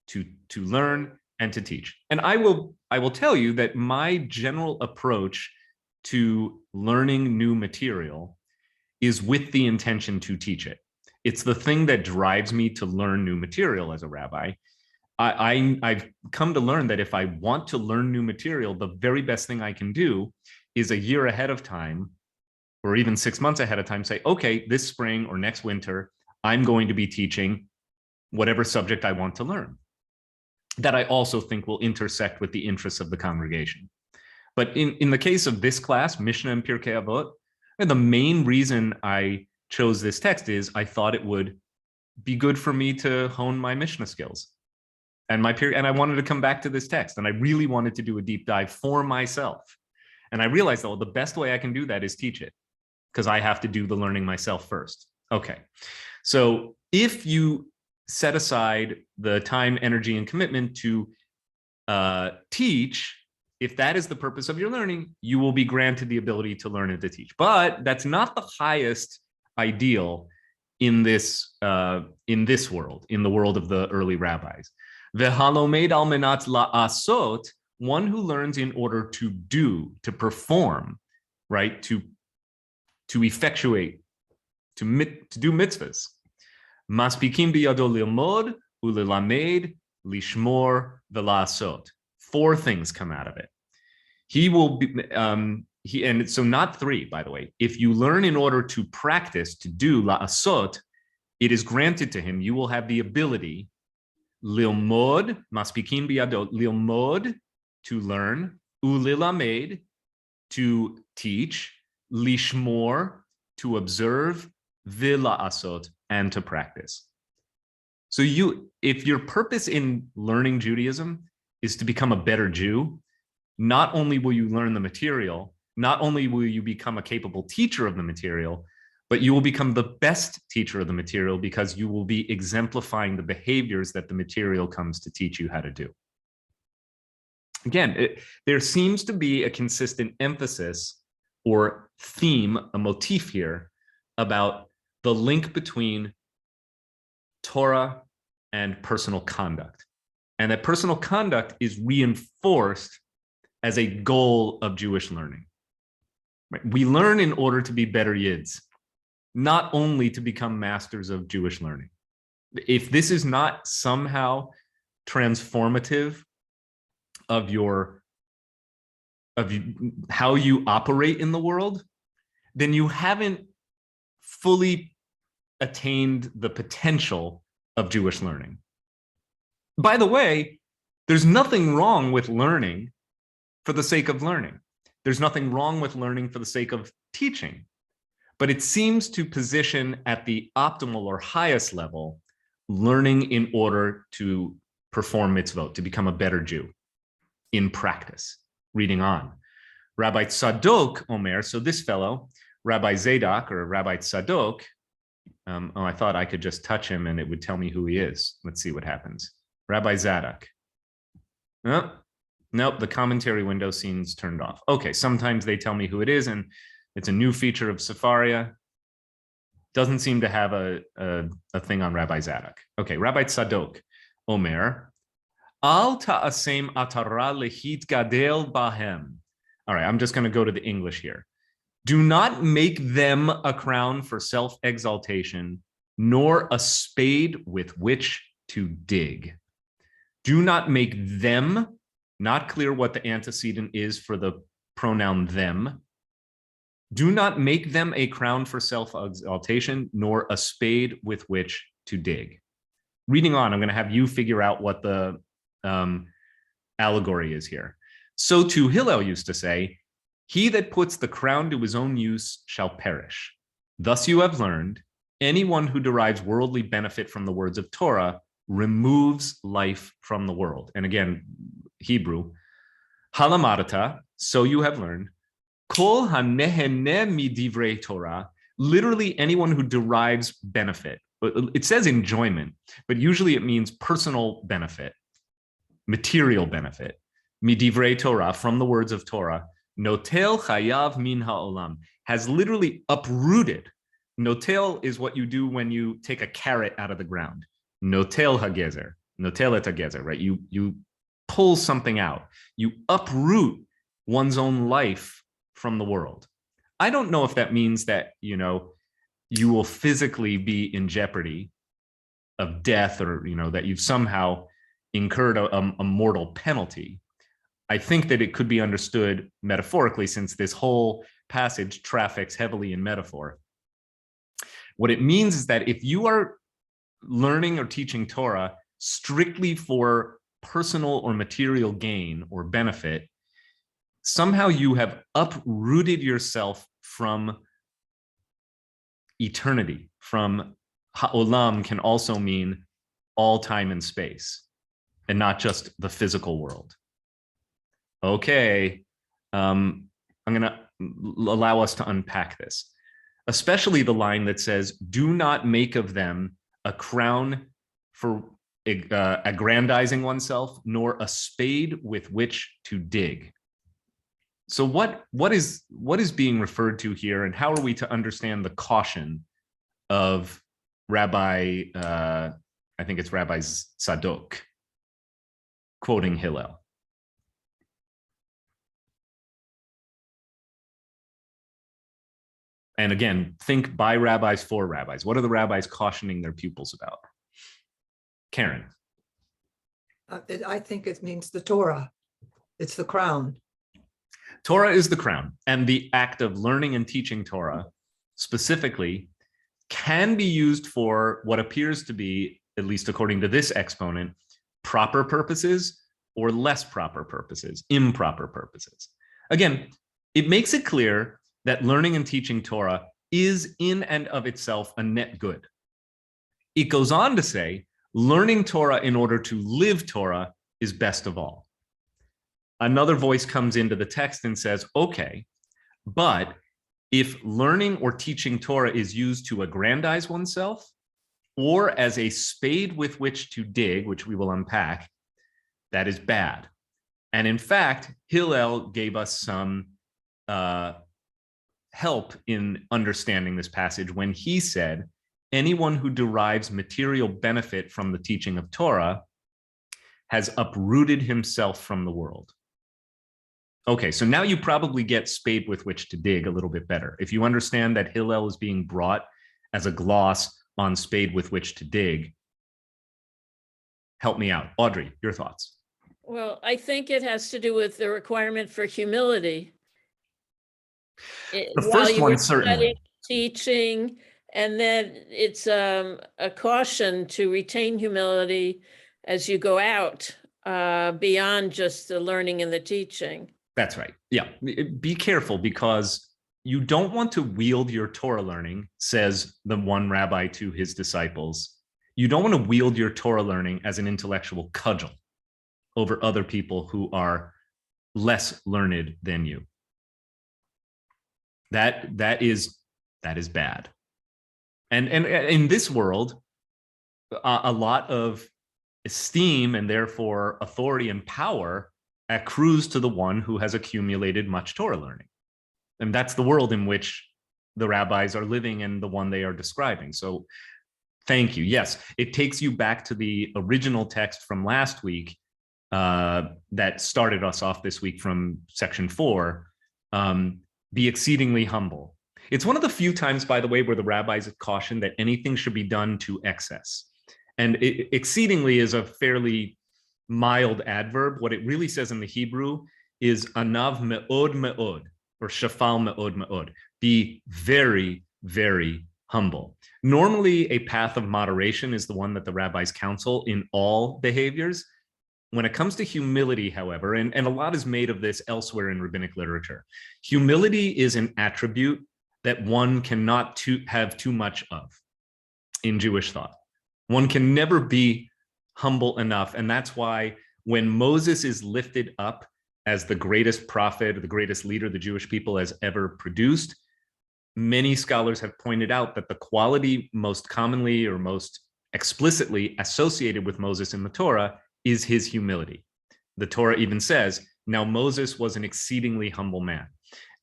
to learn and to teach. And I will tell you that my general approach to learning new material is with the intention to teach it. It's the thing that drives me to learn new material as a rabbi. I've come to learn that if I want to learn new material, the very best thing I can do is a year ahead of time, or even 6 months ahead of time, say, okay, this spring or next winter, I'm going to be teaching whatever subject I want to learn, that I also think will intersect with the interests of the congregation. But in the case of this class, Mishna and Pirkei Avot, the main reason I chose this text is I thought it would be good for me to hone my Mishna skills. And I wanted to come back to this text, and I really wanted to do a deep dive for myself. And I realized, though, the best way I can do that is teach it, because I have to do the learning myself first. Okay, so if you set aside the time, energy, and commitment to teach, if that is the purpose of your learning, you will be granted the ability to learn and to teach. But that's not the highest ideal in this world, in the world of the early rabbis. V'halomed al menat la'asot, one who learns in order to do, to perform, right? To effectuate, to do mitzvahs. Maspikim biyado lilmod ulilamed lishmor v'la'asot. 4 things come out of it. He will be, and so not 3, by the way. If you learn in order to practice, to do la'asot, it is granted to him, you will have the ability, lilmod, maspikim biyado, lilmod, to learn, ulilamed, to teach, lishmor, to observe, v'la'asot, and to practice. So if your purpose in learning Judaism is to become a better Jew, not only will you learn the material, not only will you become a capable teacher of the material, but you will become the best teacher of the material, because you will be exemplifying the behaviors that the material comes to teach you how to do. Again, there seems to be a consistent emphasis or theme, a motif here about the link between Torah and personal conduct. And that personal conduct is reinforced as a goal of Jewish learning. Right? We learn in order to be better Yids, not only to become masters of Jewish learning. If this is not somehow transformative of how you operate in the world, then you haven't fully attained the potential of Jewish learning. By the way, there's nothing wrong with learning for the sake of learning. There's nothing wrong with learning for the sake of teaching. But it seems to position at the optimal or highest level, learning in order to perform mitzvot, to become a better Jew in practice. Reading on. Rabbi Tzadok Omer, so this fellow, Rabbi Zadok or Rabbi Tzadok, I thought I could just touch him and it would tell me who he is. Let's see what happens. Rabbi Zadok. Oh, nope, the commentary window seems turned off. Okay, sometimes they tell me who it is, and it's a new feature of Sefaria. Doesn't seem to have a thing on Rabbi Zadok. Okay, Rabbi Tzadok Omer. Al ta'asem atara lehit gadel bahem. All right, I'm just going to go to the English here. Do not make them a crown for self-exaltation, nor a spade with which to dig. Do not make them, not clear what the antecedent is for the pronoun them. Do not make them a crown for self-exaltation, nor a spade with which to dig. Reading on, I'm going to have you figure out what the allegory is here. So too Hillel used to say, he that puts the crown to his own use shall perish. Thus you have learned, anyone who derives worldly benefit from the words of Torah removes life from the world. And again, Hebrew, halamadata, so you have learned, kol hanehene midivrei Torah, literally anyone who derives benefit. It says enjoyment, but usually it means personal benefit, material benefit. Midivrei Torah, from the words of Torah, notel chayav min ha'olam, has literally uprooted. Notel is what you do when you take a carrot out of the ground. Notel hagezer, notel et hagezer, right? You pull something out. You uproot one's own life from the world. I don't know if that means that, you will physically be in jeopardy of death, or, that you've somehow incurred a mortal penalty. I think that it could be understood metaphorically, since this whole passage traffics heavily in metaphor. What it means is that if you are learning or teaching Torah strictly for personal or material gain or benefit, somehow you have uprooted yourself from eternity. From ha'olam can also mean all time and space, and not just the physical world. Okay, I'm going to allow us to unpack this, especially the line that says, do not make of them a crown for aggrandizing oneself, nor a spade with which to dig. So what is being referred to here, and how are we to understand the caution of Rabbi, I think it's Rabbi Tzadok, quoting Hillel? And again, think by rabbis for rabbis. What are the rabbis cautioning their pupils about? Karen. I think it means the Torah. It's the crown. Torah is the crown, and the act of learning and teaching Torah specifically can be used for what appears to be, at least according to this exponent, proper purposes or less proper purposes, improper purposes. Again, it makes it clear that learning and teaching Torah is in and of itself a net good. It goes on to say, learning Torah in order to live Torah is best of all. Another voice comes into the text and says, okay, but if learning or teaching Torah is used to aggrandize oneself, or as a spade with which to dig, which we will unpack, that is bad. And in fact, Hillel gave us some help in understanding this passage when he said, anyone who derives material benefit from the teaching of Torah has uprooted himself from the world. Okay, so now you probably get spade with which to dig a little bit better. If you understand that Hillel is being brought as a gloss on spade with which to dig, help me out. Audrey, your thoughts? Well, I think it has to do with the requirement for humility. The first one, certainly. Teaching, and then it's a caution to retain humility as you go out beyond just the learning and the teaching. That's right. Yeah. Be careful, because you don't want to wield your Torah learning, says the one rabbi to his disciples. You don't want to wield your Torah learning as an intellectual cudgel over other people who are less learned than you. That is bad. And in this world, a lot of esteem and therefore authority and power accrues to the one who has accumulated much Torah learning. And that's the world in which the rabbis are living and the one they are describing. So thank you. Yes, it takes you back to the original text from last week that started us off this week from section 4, be exceedingly humble. It's one of the few times, by the way, where the rabbis have cautioned that anything should be done to excess. And exceedingly is a fairly mild adverb. What it really says in the Hebrew is anav me'od me'od, or shafal me'od me'od. Be very, very humble. Normally, a path of moderation is the one that the rabbis counsel in all behaviors. When it comes to humility, however, and a lot is made of this elsewhere in rabbinic literature, humility is an attribute that one cannot have too much of in Jewish thought. One can never be humble enough. And that's why when Moses is lifted up as the greatest prophet, the greatest leader the Jewish people has ever produced, many scholars have pointed out that the quality most commonly or most explicitly associated with Moses in the Torah is his humility. The Torah even says, now Moses was an exceedingly humble man.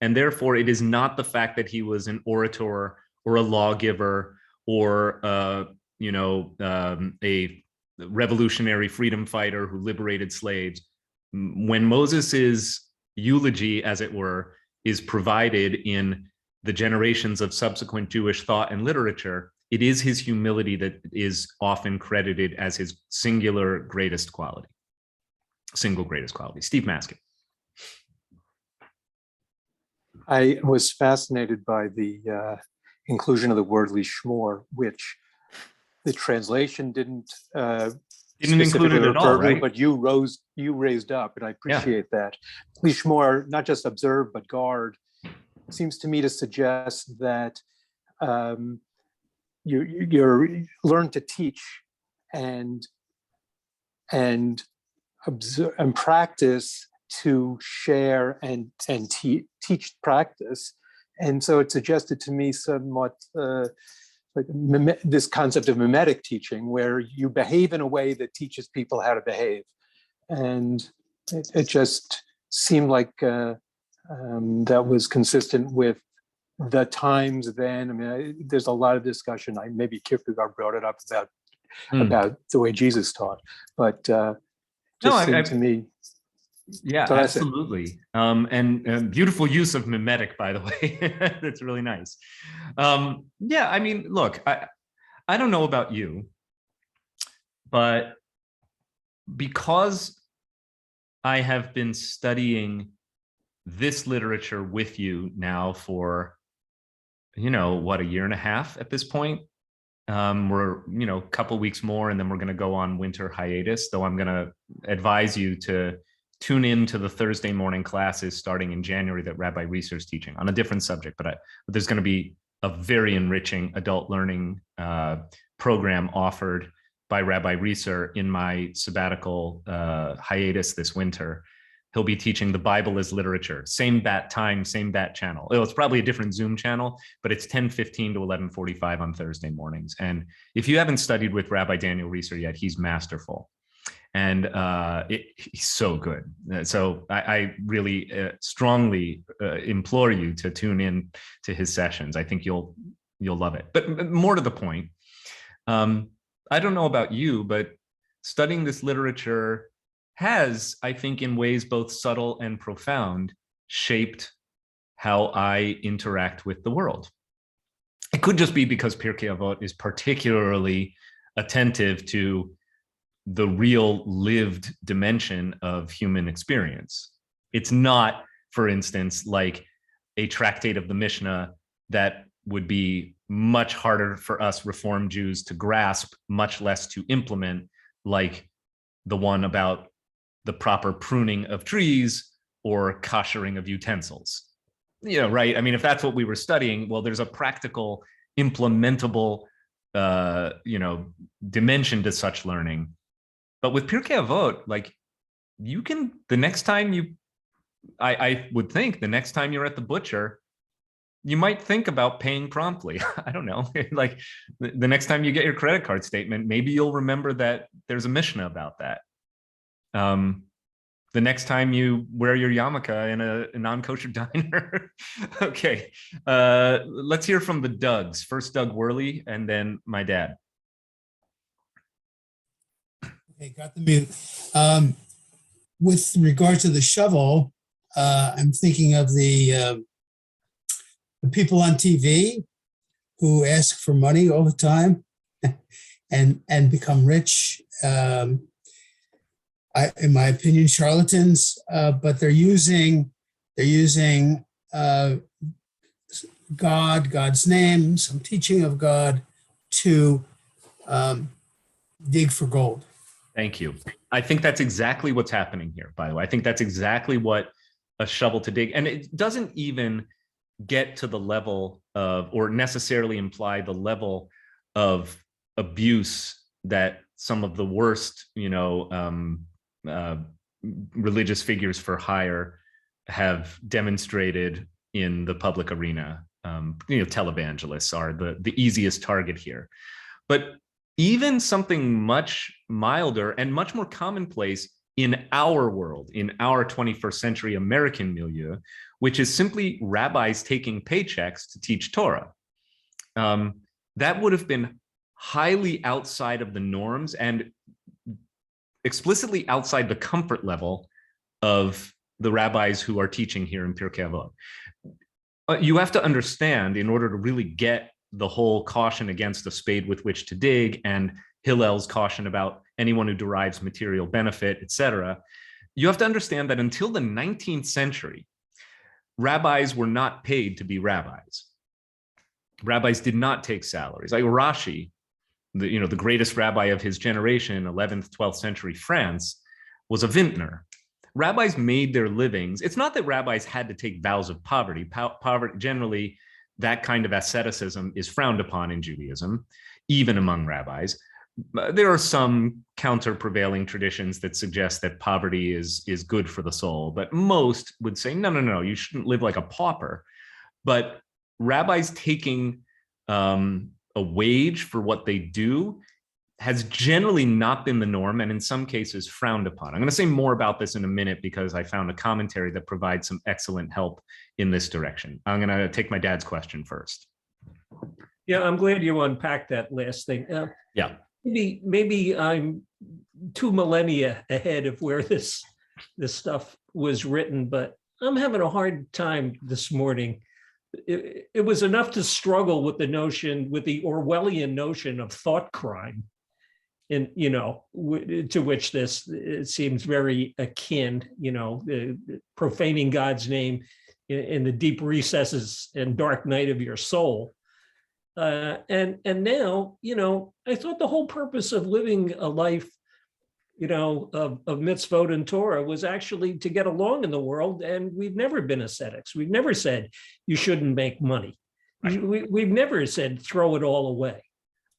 And therefore, it is not the fact that he was an orator or a lawgiver or a revolutionary freedom fighter who liberated slaves. When Moses's eulogy, as it were, is provided in the generations of subsequent Jewish thought and literature, it is his humility that is often credited as his single greatest quality. Steve Maskin. I was fascinated by the inclusion of the word lishmor, which the translation didn't include it at all, right? But you raised up, and I appreciate that. Lishmor, not just observe but guard, seems to me to suggest that you learn to teach and observe and practice to share and teach practice. And so it suggested to me somewhat like this concept of mimetic teaching, where you behave in a way that teaches people how to behave. And it just seemed like that was consistent with the times then. I mean, there's a lot of discussion. Maybe Kierkegaard brought it up about the way Jesus taught, but seemed to me. Yeah, so absolutely. And beautiful use of mimetic, by the way. That's really nice. Yeah, I mean, look, I don't know about you, but because I have been studying this literature with you now for, what, a year and a half at this point? We're, a couple weeks more, and then we're going to go on winter hiatus, though I'm going to advise you to tune in to the Thursday morning classes starting in January that Rabbi Reeser is teaching on a different subject, but there's going to be a very enriching adult learning program offered by Rabbi Reeser in my sabbatical hiatus this winter. He'll be teaching the Bible as literature, same bat time, same bat channel. It's probably a different Zoom channel, but it's 10:15 to 11:45 on Thursday mornings. And if you haven't studied with Rabbi Daniel Reeser yet, he's masterful. And he's so good. So I really strongly implore you to tune in to his sessions. I think you'll you'll love it. But more to the point, I don't know about you, but studying this literature has, I think, in ways both subtle and profound, shaped how I interact with the world. It could just be because Pirkei Avot is particularly attentive to the real lived dimension of human experience. It's not, for instance, like a tractate of the Mishna that would be much harder for us Reform Jews to grasp, much less to implement, like the one about the proper pruning of trees or koshering of utensils. Right? I mean, if that's what we were studying, well, there's a practical, implementable, dimension to such learning. But with Pirkei Avot, like, you can, the next time I would think the next time you're at the butcher, you might think about paying promptly. I don't know, like the next time you get your credit card statement, maybe you'll remember that there's a Mishna about that. The next time you wear your yarmulke in a non-kosher diner. Okay, let's hear from the Dougs. First Doug Worley, and then my dad. Okay, got the mute. With regard to the shovel, I'm thinking of the people on TV who ask for money all the time and become rich. In my opinion, charlatans, but they're using God's name, some teaching of God to dig for gold. Thank you. I think that's exactly what's happening here, by the way. I think that's exactly what a shovel to dig, and it doesn't even get to the level of, or necessarily imply the level of abuse that some of the worst, religious figures for hire have demonstrated in the public arena. Televangelists are the easiest target here. But even something much milder and much more commonplace in our world, in our 21st century American milieu, which is simply rabbis taking paychecks to teach Torah. That would have been highly outside of the norms and explicitly outside the comfort level of the rabbis who are teaching here in Pirkei Avot. You have to understand, in order to really get the whole caution against a spade with which to dig and Hillel's caution about anyone who derives material benefit, etc., you have to understand that until the 19th century, rabbis were not paid to be rabbis. Rabbis did not take salaries. Like Rashi, the greatest rabbi of his generation, 11th, 12th century France, was a vintner. Rabbis made their livings. It's not that rabbis had to take vows of poverty. Poverty, generally, that kind of asceticism is frowned upon in Judaism, even among rabbis. There are some counter-prevailing traditions that suggest that poverty is good for the soul, but most would say, no, you shouldn't live like a pauper. But rabbis taking a wage for what they do has generally not been the norm, and in some cases frowned upon. I'm going to say more about this in a minute because I found a commentary that provides some excellent help in this direction. I'm going to take my dad's question first. Yeah, I'm glad you unpacked that last thing. Yeah. Maybe I'm 2 millennia ahead of where this stuff was written, but I'm having a hard time this morning. It was enough to struggle with the Orwellian notion of thought crime, and to which this it seems very akin. Profaning God's name in the deep recesses and dark night of your soul. And now, I thought the whole purpose of living a life, of mitzvot and Torah was actually to get along in the world. And we've never been ascetics. We've never said you shouldn't make money. Right. We've never said throw it all away.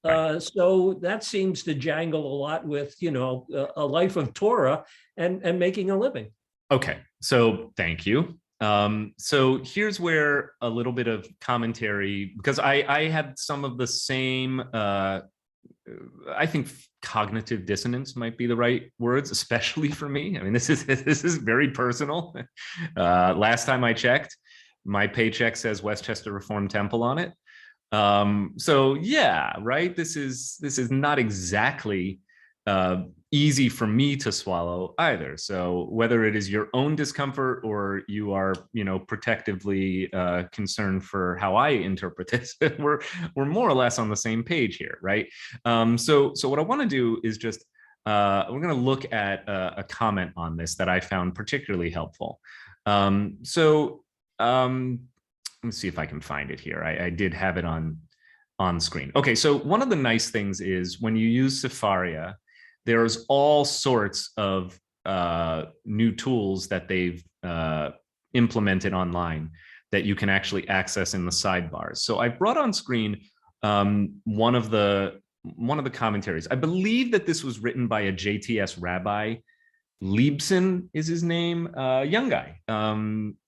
Right. So that seems to jangle a lot with, a life of Torah and making a living. Okay, so thank you. So here's where a little bit of commentary, because I had some of the same, I think cognitive dissonance might be the right words, especially for me. I mean, this is very personal. Last time I checked, my paycheck says Westchester Reformed Temple on it. So yeah, right. This is not exactly easy for me to swallow either. So whether it is your own discomfort or you are, protectively concerned for how I interpret this, we're more or less on the same page here, right? So what I want to do is just we're going to look at a comment on this that I found particularly helpful. Let me see if I can find it here. I did have it on screen. Okay, so one of the nice things is when you use Sefaria, there's all sorts of new tools that they've implemented online that you can actually access in the sidebars. So I brought on screen one of the commentaries. I believe that this was written by a JTS rabbi. Liebson is his name, young guy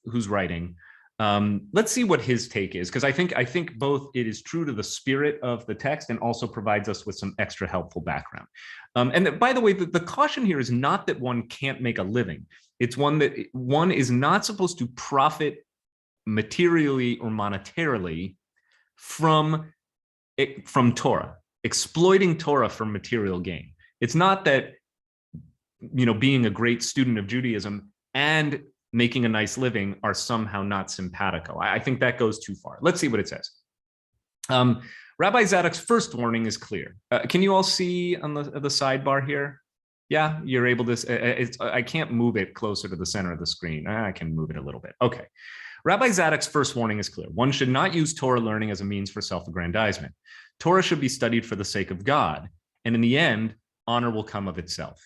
who's writing. Let's see what his take is, because I think both it is true to the spirit of the text and also provides us with some extra helpful background. And by the way, the caution here is not that one can't make a living. It's one that one is not supposed to profit materially or monetarily from Torah, exploiting Torah for material gain. It's not that, being a great student of Judaism and making a nice living are somehow not simpatico. I think that goes too far. Let's see what it says. Rabbi Zadok's first warning is clear. Can you all see on the sidebar here? Yeah, you're able to, I can't move it closer to the center of the screen. I can move it a little bit. Okay. Rabbi Zadok's first warning is clear. One should not use Torah learning as a means for self-aggrandizement. Torah should be studied for the sake of God, and in the end, honor will come of itself.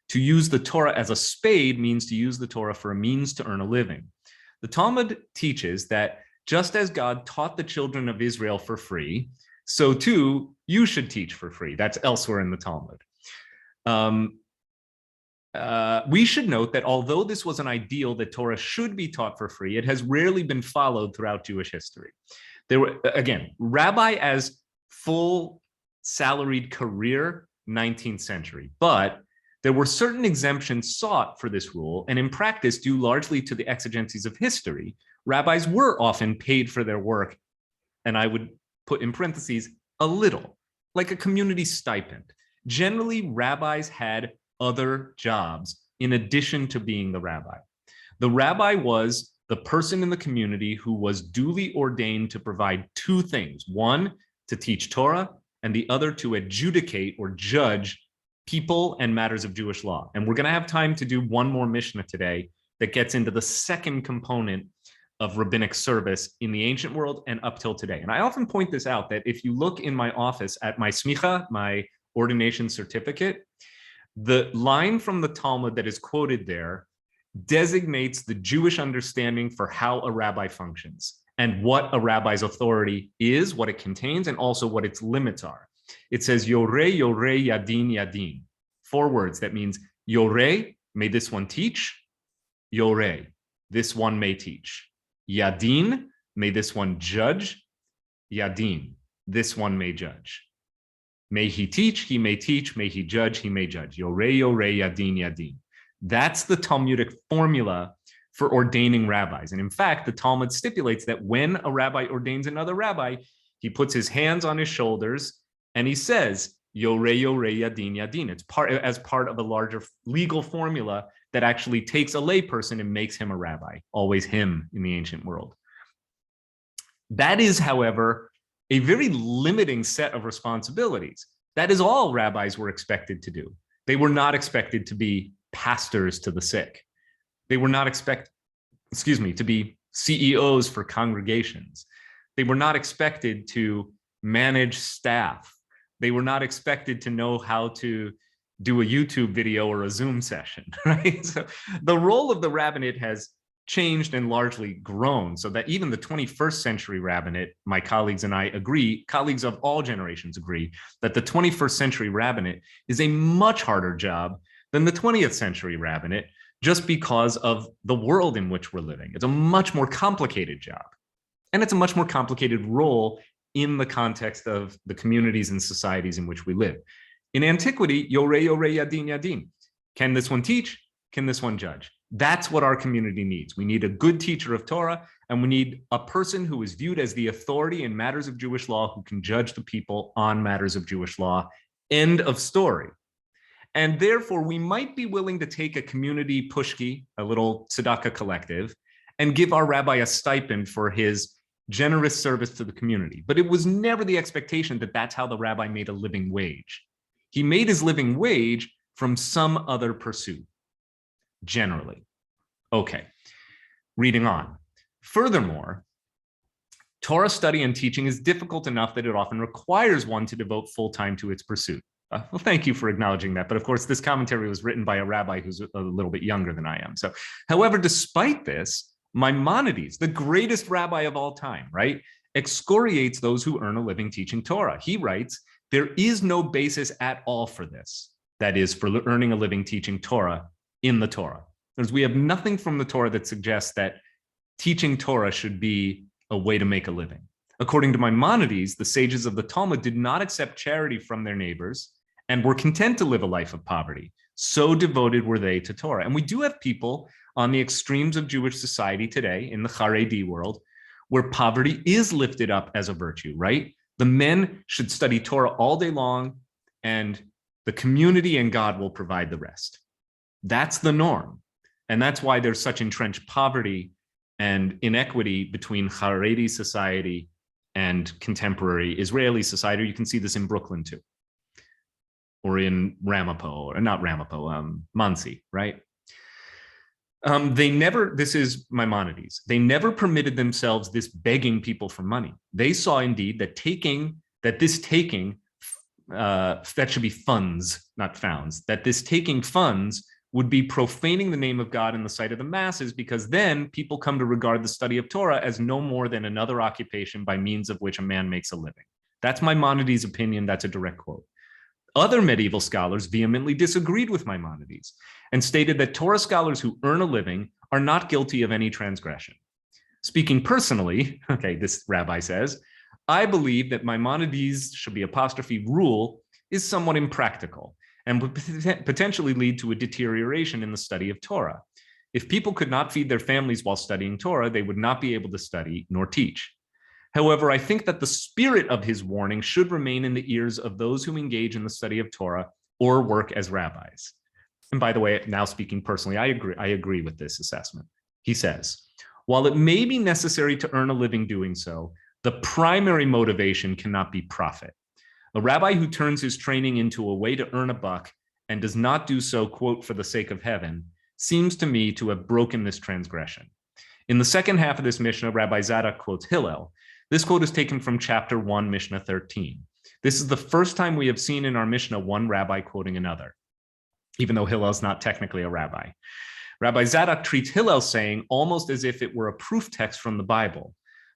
To use the Torah as a spade means to use the Torah for a means to earn a living. The Talmud teaches that just as God taught the children of Israel for free, so too you should teach for free. That's elsewhere in the Talmud. We should note that although this was an ideal that Torah should be taught for free, it has rarely been followed throughout Jewish history. There were, again, rabbi as full salaried career, 19th century, but there were certain exemptions sought for this rule, and in practice, due largely to the exigencies of history, rabbis were often paid for their work, and I would put in parentheses, a little, like a community stipend. Generally, rabbis had other jobs in addition to being the rabbi. The rabbi was the person in the community who was duly ordained to provide two things. One, to teach Torah, and the other to adjudicate or judge people and matters of Jewish law. And we're going to have time to do one more Mishna today that gets into the second component of rabbinic service in the ancient world and up till today. And I often point this out, that if you look in my office at my smicha, my ordination certificate, the line from the Talmud that is quoted there designates the Jewish understanding for how a rabbi functions and what a rabbi's authority is, what it contains, and also what its limits are. It says, Yoreh, Yoreh, Yadin, Yadin. 4 words. That means, Yoreh, may this one teach. Yoreh, this one may teach. Yadin, may this one judge. Yadin, this one may judge. May he teach, he may teach. May he judge, he may judge. Yoreh, Yoreh, Yadin, Yadin. That's the Talmudic formula for ordaining rabbis. And in fact, the Talmud stipulates that when a rabbi ordains another rabbi, he puts his hands on his shoulders and he says, Yoreh, Yoreh, Yadin, Yadin. It's as part of a larger legal formula that actually takes a layperson and makes him a rabbi, always him in the ancient world. That is, however, a very limiting set of responsibilities. That is all rabbis were expected to do. They were not expected to be pastors to the sick. They were not expected, to be CEOs for congregations. They were not expected to manage staff. They were not expected to know how to do a YouTube video or a Zoom session, right? So the role of the rabbinate has changed and largely grown, so that even the 21st century rabbinate, my colleagues and I agree, colleagues of all generations agree, that the 21st century rabbinate is a much harder job than the 20th century rabbinate, just because of the world in which we're living. It's a much more complicated job. And it's a much more complicated role in the context of the communities and societies in which we live. In antiquity, Yoreh, Yoreh, Yadin, Yadin. Can this one teach? Can this one judge? That's what our community needs. We need a good teacher of Torah, and we need a person who is viewed as the authority in matters of Jewish law, who can judge the people on matters of Jewish law. End of story. And therefore, we might be willing to take a community pushki, a little tzedakah collective, and give our rabbi a stipend for his generous service to the community. But it was never the expectation that that's how the rabbi made a living wage. He made his living wage from some other pursuit, generally. Okay, reading on. Furthermore, Torah study and teaching is difficult enough that it often requires one to devote full time to its pursuit. Well, thank you for acknowledging that. But of course, this commentary was written by a rabbi who's a little bit younger than I am. So, however, despite this, Maimonides, the greatest rabbi of all time, right, excoriates those who earn a living teaching Torah. He writes, there is no basis at all for this, that is, for earning a living teaching Torah in the Torah. Because we have nothing from the Torah that suggests that teaching Torah should be a way to make a living. According to Maimonides, the sages of the Talmud did not accept charity from their neighbors and were content to live a life of poverty. So devoted were they to Torah. And we do have people on the extremes of Jewish society today in the Haredi world where poverty is lifted up as a virtue, right? The men should study Torah all day long and the community and God will provide the rest. That's the norm. And that's why there's such entrenched poverty and inequity between Haredi society and contemporary Israeli society. You can see this in Brooklyn too, or in Ramapo, or not Ramapo, Monsey, right? This is Maimonides, they never permitted themselves this begging people for money. They saw indeed that that should be funds, not founds, that this taking funds would be profaning the name of God in the sight of the masses, because then people come to regard the study of Torah as no more than another occupation by means of which a man makes a living. That's Maimonides' opinion. That's a direct quote. Other medieval scholars vehemently disagreed with Maimonides and stated that Torah scholars who earn a living are not guilty of any transgression. Speaking personally, okay, this rabbi says, I believe that Maimonides' should be apostrophe rule is somewhat impractical and would potentially lead to a deterioration in the study of Torah. If people could not feed their families while studying Torah, they would not be able to study nor teach. However, I think that the spirit of his warning should remain in the ears of those who engage in the study of Torah or work as rabbis. And by the way, now speaking personally, I agree with this assessment. He says, while it may be necessary to earn a living doing so, the primary motivation cannot be profit. A rabbi who turns his training into a way to earn a buck and does not do so, quote, for the sake of heaven, seems to me to have broken this transgression. In the second half of this Mishnah, Rabbi Zadok quotes Hillel. This quote is taken from chapter 1, Mishnah 13. This is the first time we have seen in our Mishnah one rabbi quoting another, even though Hillel's not technically a rabbi. Rabbi Zadok treats Hillel's saying almost as if it were a proof text from the Bible.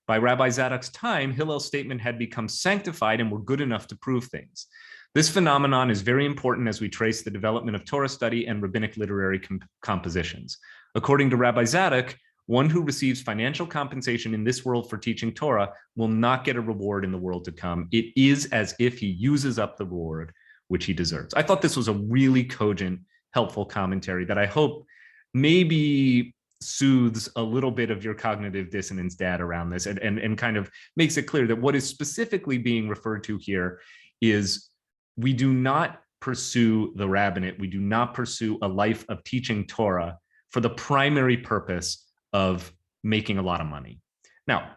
By Rabbi Zadok's time, Hillel's statement had become sanctified and were good enough to prove things. This phenomenon is very important as we trace the development of Torah study and rabbinic literary compositions. According to Rabbi Zadok, one who receives financial compensation in this world for teaching Torah will not get a reward in the world to come. It is as if he uses up the reward which he deserves. I thought this was a really cogent, helpful commentary that I hope maybe soothes a little bit of your cognitive dissonance data around this and kind of makes it clear that what is specifically being referred to here is we do not pursue the rabbinate, we do not pursue a life of teaching Torah for the primary purpose of making a lot of money. Now,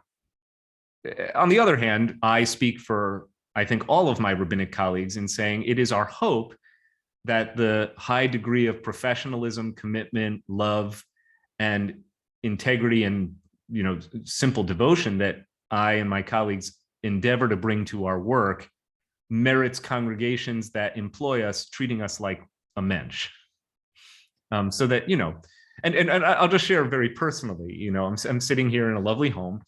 on the other hand, I speak for, I think, all of my rabbinic colleagues in saying it is our hope that the high degree of professionalism, commitment, love, and integrity and simple devotion that I and my colleagues endeavor to bring to our work merits congregations that employ us, treating us like a mensch. So that, and I'll just share very personally, I'm sitting here in a lovely home,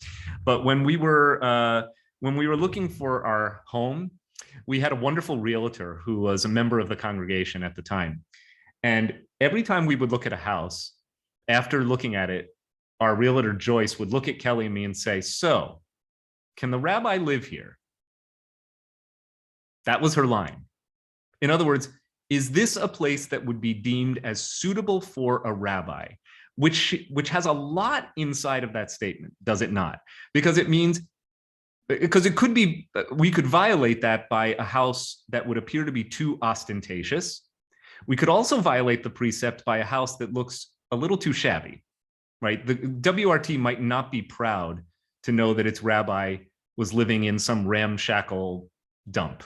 but when we were looking for our home, we had a wonderful realtor who was a member of the congregation at the time. And every time we would look at a house, after looking at it, our realtor Joyce would look at Kelly and me and say, so can the rabbi live here? That was her line. In other words, is this a place that would be deemed as suitable for a rabbi? which has a lot inside of that statement, does it not? Because it means, because it could be, we could violate that by a house that would appear to be too ostentatious. We could also violate the precept by a house that looks a little too shabby, right? The WRT might not be proud to know that its rabbi was living in some ramshackle dump.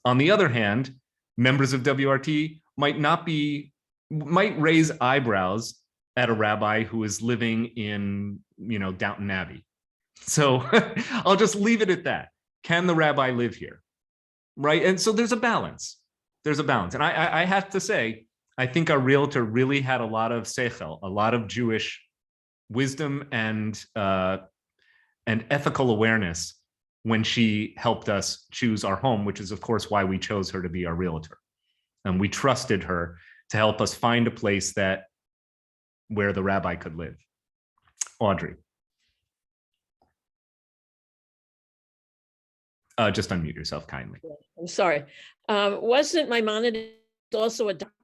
On the other hand, members of WRT might raise eyebrows at a rabbi who is living in, Downton Abbey. So I'll just leave it at that. Can the rabbi live here? Right? And so there's a balance. There's a balance. And I have to say, I think our realtor really had a lot of seichel, a lot of Jewish wisdom and ethical awareness when she helped us choose our home, which is, of course, why we chose her to be our realtor. And we trusted her to help us find a place where the rabbi could live. Audrey. Just unmute yourself kindly. I'm sorry. Wasn't Maimonides also a doctor?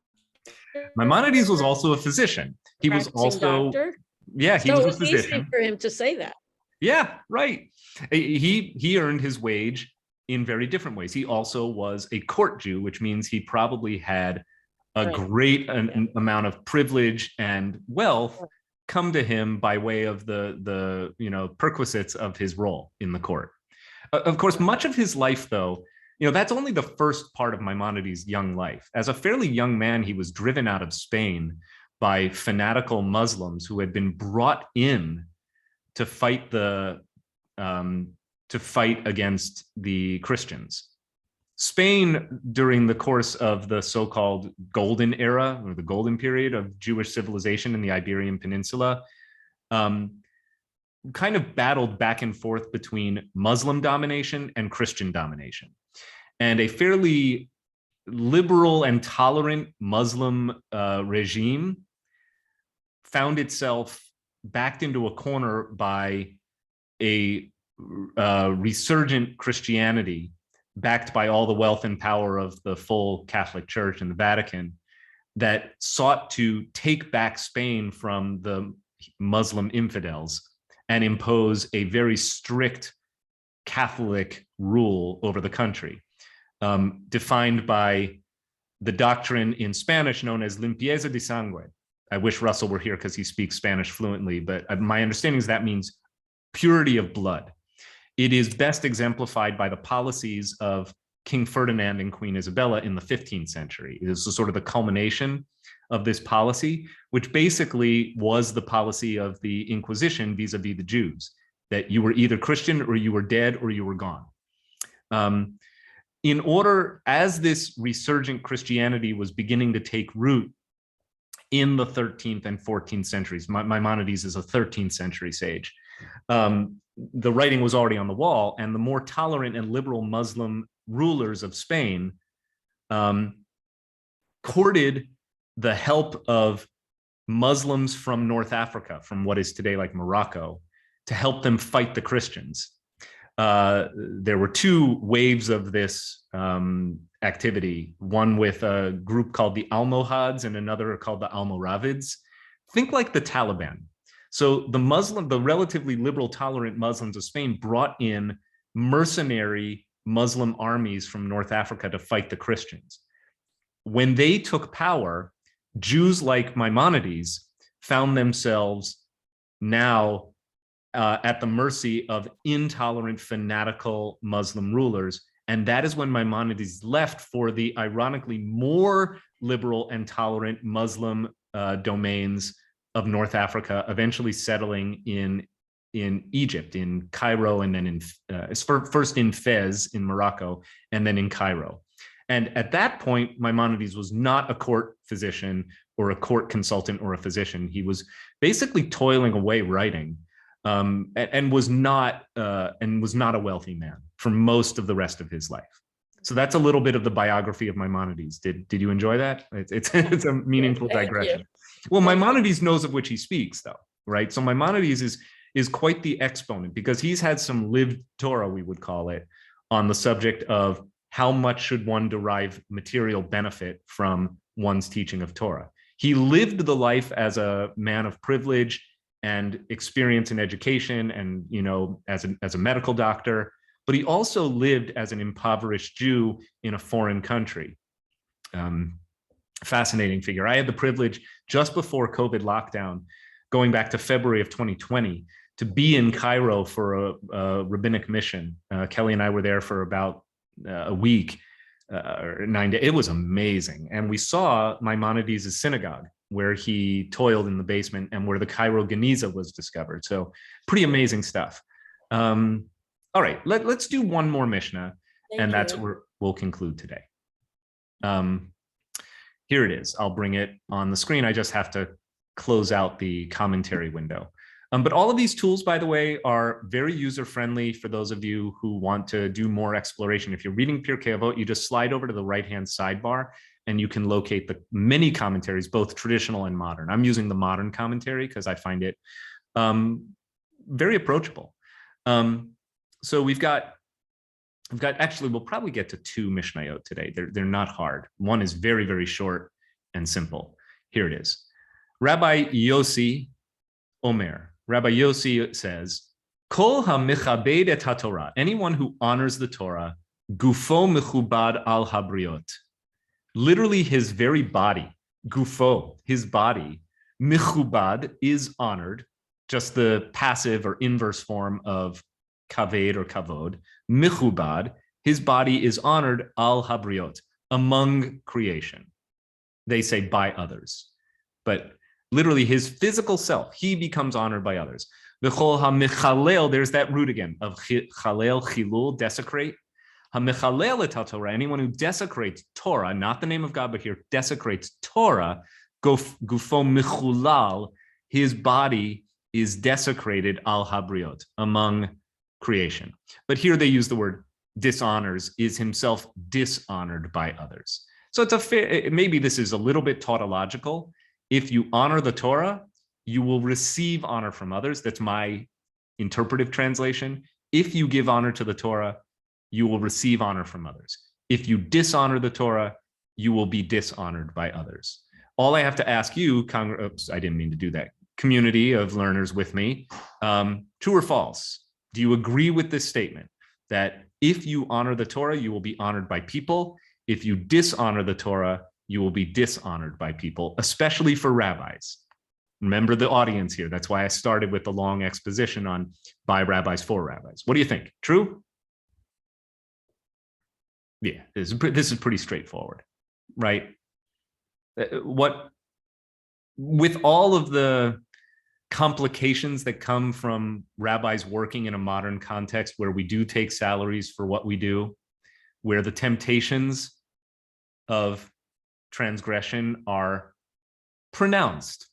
Maimonides was also a physician. He was also, doctor? Yeah, he was a physician. Easy for him to say that. Yeah, right. He earned his wage in very different ways. He also was a court Jew, which means he probably had a great amount of privilege and wealth come to him by way of the perquisites of his role in the court. Of course, much of his life, though, that's only the first part of Maimonides' young life. As a fairly young man, he was driven out of Spain by fanatical Muslims who had been brought in to fight against the Christians. Spain, during the course of the so-called golden era, or the golden period of Jewish civilization in the Iberian Peninsula, kind of battled back and forth between Muslim domination and Christian domination. And a fairly liberal and tolerant Muslim regime found itself backed into a corner by a resurgent Christianity backed by all the wealth and power of the full Catholic Church and the Vatican that sought to take back Spain from the Muslim infidels and impose a very strict Catholic rule over the country, defined by the doctrine in Spanish known as limpieza de sangre. I wish Russell were here because he speaks Spanish fluently, but my understanding is that means purity of blood. It is best exemplified by the policies of King Ferdinand and Queen Isabella in the 15th century. It is sort of the culmination of this policy, which basically was the policy of the Inquisition vis-a-vis the Jews, that you were either Christian or you were dead or you were gone. In order, as this resurgent Christianity was beginning to take root in the 13th and 14th centuries, Maimonides is a 13th century sage, the writing was already on the wall, and the more tolerant and liberal Muslim rulers of Spain courted the help of Muslims from North Africa, from what is today like Morocco, to help them fight the Christians. There were two waves of this activity, one with a group called the Almohads and another called the Almoravids. Think like the Taliban. So the relatively liberal, tolerant Muslims of Spain brought in mercenary Muslim armies from North Africa to fight the Christians. When they took power, Jews like Maimonides found themselves now at the mercy of intolerant, fanatical Muslim rulers. And that is when Maimonides left for the ironically more liberal and tolerant Muslim domains of North Africa, eventually settling in Egypt, in Cairo, and then first in Fez in Morocco, and then in Cairo. And at that point, Maimonides was not a court physician or a court consultant or a physician. He was basically toiling away writing, and was not a wealthy man for most of the rest of his life. So that's a little bit of the biography of Maimonides. Did you enjoy that? It's a meaningful digression. Well, Maimonides knows of which he speaks, though, right? So Maimonides is quite the exponent because he's had some lived Torah, we would call it, on the subject of how much should one derive material benefit from one's teaching of Torah. He lived the life as a man of privilege and experience in education and, as a medical doctor, but he also lived as an impoverished Jew in a foreign country. Fascinating figure. I had the privilege just before COVID lockdown, going back to February of 2020, to be in Cairo for a rabbinic mission. Kelly and I were there for about a week, or 9 days. It was amazing. And we saw Maimonides' synagogue, where he toiled in the basement and where the Cairo Geniza was discovered. So pretty amazing stuff. All right, let's do one more Mishnah, and that's where we'll conclude today. Here it is. I'll bring it on the screen. I just have to close out the commentary window. But all of these tools, by the way, are very user-friendly for those of you who want to do more exploration. If you're reading Pirkei Avot, you just slide over to the right-hand sidebar, and you can locate the many commentaries, both traditional and modern. I'm using the modern commentary because I find it very approachable. So we've got actually, we'll probably get to 2 Mishnayot today. They're not hard. One is very, very short and simple. Here it is. Rabbi Yossi Omer. Rabbi Yossi says, Kol ha-mechabed et ha-Torah. Anyone who honors the Torah, gufo mechubad al habriot. Literally his very body, gufo, his body, mechubad is honored, just the passive or inverse form of kaved or kavod. Mechubad, his body is honored al habriot, among creation. They say by others, but literally his physical self, he becomes honored by others. V'chol ha-mechalel, there's that root again of chalel, chilul, desecrate. Ha-mechalel et ha-Torah, anyone who desecrates Torah, not the name of God, but here desecrates Torah, gufo mechulal, his body is desecrated al habriot, among creation. But here they use the word dishonors, is himself dishonored by others. So it's a fair, maybe this is a little bit tautological. If you honor the Torah, you will receive honor from others. That's my interpretive translation. If you give honor to the Torah, you will receive honor from others. If you dishonor the Torah, you will be dishonored by others. All I have to ask you, oops, I didn't mean to do that, community of learners with me, true or false? Do you agree with this statement that if you honor the Torah, you will be honored by people? If you dishonor the Torah, you will be dishonored by people, especially for rabbis. Remember the audience here. That's why I started with the long exposition on by rabbis for rabbis. What do you think? True? Yeah, this is pretty straightforward, right? With all of the complications that come from rabbis working in a modern context where we do take salaries for what we do, where the temptations of transgression are pronounced,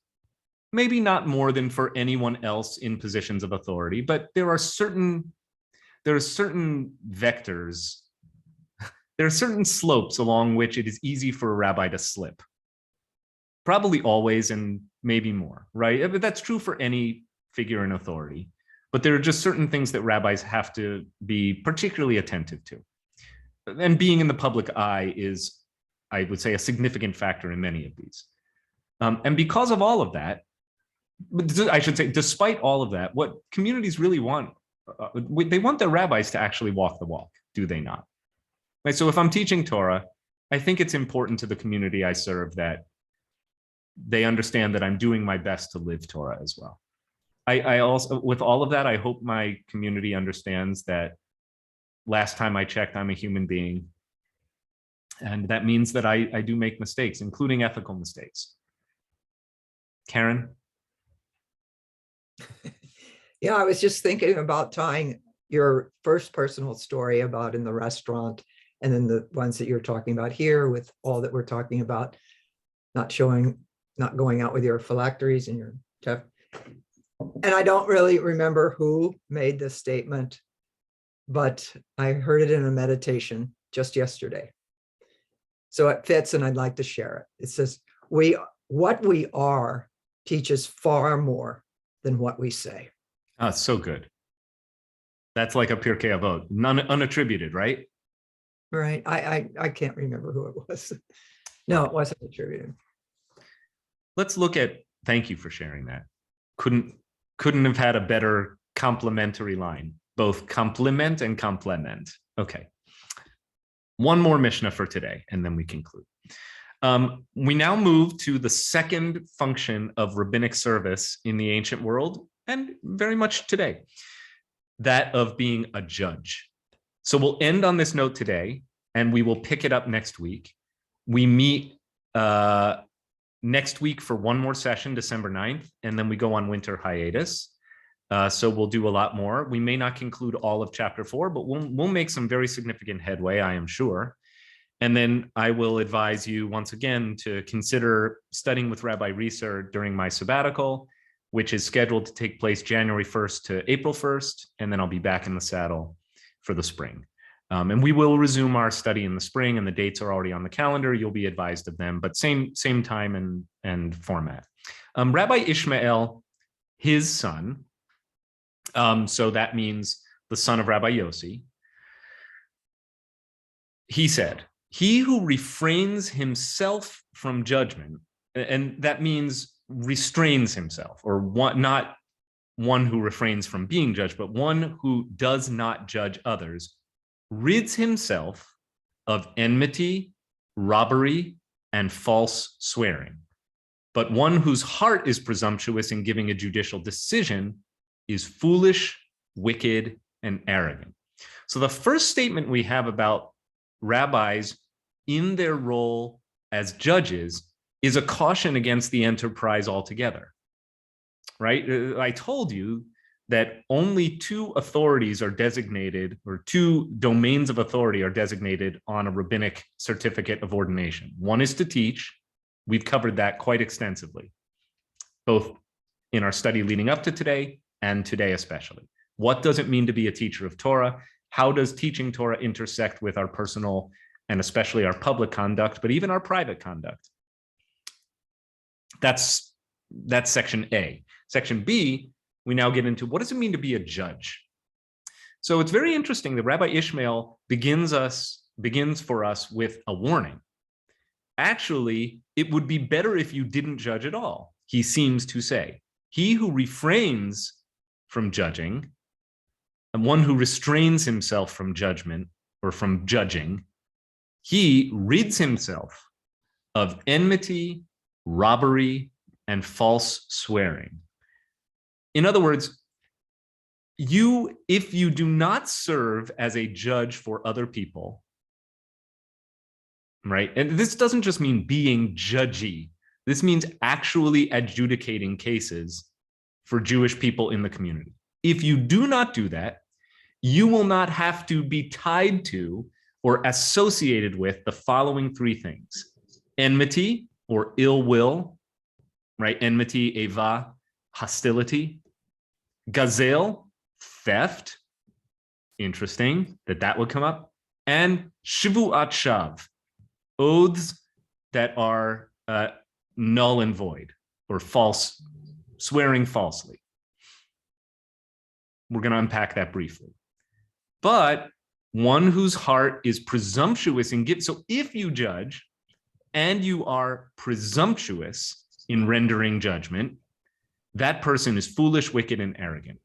maybe not more than for anyone else in positions of authority, but there are certain vectors, there are certain slopes along which it is easy for a rabbi to slip. Probably always and maybe more, right? But that's true for any figure in authority. But there are just certain things that rabbis have to be particularly attentive to. And being in the public eye is, I would say, a significant factor in many of these. And because of all of that, I should say, despite all of that, what communities really want, they want their rabbis to actually walk the walk, do they not? Right? So if I'm teaching Torah, I think it's important to the community I serve that they understand that I'm doing my best to live Torah as well. I also, with all of that, I hope my community understands that last time I checked, I'm a human being. And that means that I do make mistakes, including ethical mistakes. Karen? Yeah, I was just thinking about tying your first personal story about in the restaurant and then the ones that you're talking about here with all that we're talking about, not going out with your phylacteries and your stuff. And I don't really remember who made this statement, but I heard it in a meditation just yesterday. So it fits and I'd like to share it. It says, what we are teaches far more than what we say. Oh, it's so good. That's like a Pirkei Avot, unattributed, right? Right. I can't remember who it was. No, it wasn't attributed. let's look at, thank you for sharing that. Couldn't have had a better complimentary line, both compliment and complement. Okay. One more Mishnah for today, and then we conclude. We now move to the second function of rabbinic service in the ancient world, and very much today, that of being a judge. So we'll end on this note today, and we will pick it up next week. We meet next week for one more session, December 9th, and then we go on winter hiatus. So we'll do a lot more. We may not conclude all of chapter 4, but we'll make some very significant headway, I am sure. And then I will advise you once again to consider studying with Rabbi Reeser during my sabbatical, which is scheduled to take place January 1st to April 1st. And then I'll be back in the saddle for the spring. And we will resume our study in the spring, and the dates are already on the calendar. You'll be advised of them, but same time and format. Rabbi Ishmael, his son, so that means the son of Rabbi Yossi, he said, he who refrains himself from judgment, and that means restrains himself, or not one who refrains from being judged, but one who does not judge others, rids himself of enmity, robbery, and false swearing. But one whose heart is presumptuous in giving a judicial decision is foolish, wicked, and arrogant. So the first statement we have about rabbis in their role as judges is a caution against the enterprise altogether, right? I told you that only two authorities are designated, or two domains of authority are designated on a rabbinic certificate of ordination. One is to teach. We've covered that quite extensively, both in our study leading up to today and today especially. What does it mean to be a teacher of Torah? How does teaching Torah intersect with our personal and especially our public conduct, but even our private conduct? That's section A. Section B, we now get into what does it mean to be a judge? So it's very interesting that Rabbi Ishmael begins for us with a warning. Actually, it would be better if you didn't judge at all, he seems to say. He who refrains from judging, and one who restrains himself from judgment or from judging, he rids himself of enmity, robbery, and false swearing. In other words, if you do not serve as a judge for other people, right? And this doesn't just mean being judgy. This means actually adjudicating cases for Jewish people in the community. If you do not do that, you will not have to be tied to or associated with the following three things: enmity or ill will, right? Enmity, eva, hostility. Gazel, theft. Interesting that would come up. And shivuat shav, oaths that are null and void, or false, swearing falsely. We're going to unpack that briefly. But one whose heart is presumptuous in giving. So if you judge and you are presumptuous in rendering judgment, that person is foolish, wicked, and arrogant.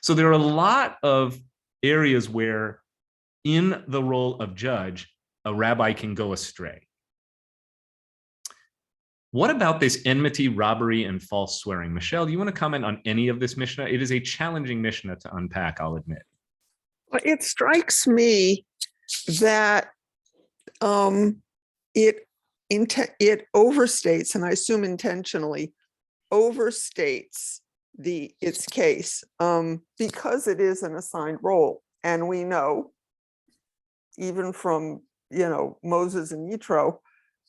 So there are a lot of areas where in the role of judge, a rabbi can go astray. What about this enmity, robbery, and false swearing? Michelle, do you want to comment on any of this Mishnah? It is a challenging Mishnah to unpack, I'll admit. Well, it strikes me that it overstates, and I assume intentionally overstates its case because it is an assigned role, and we know even from Moses and Yitro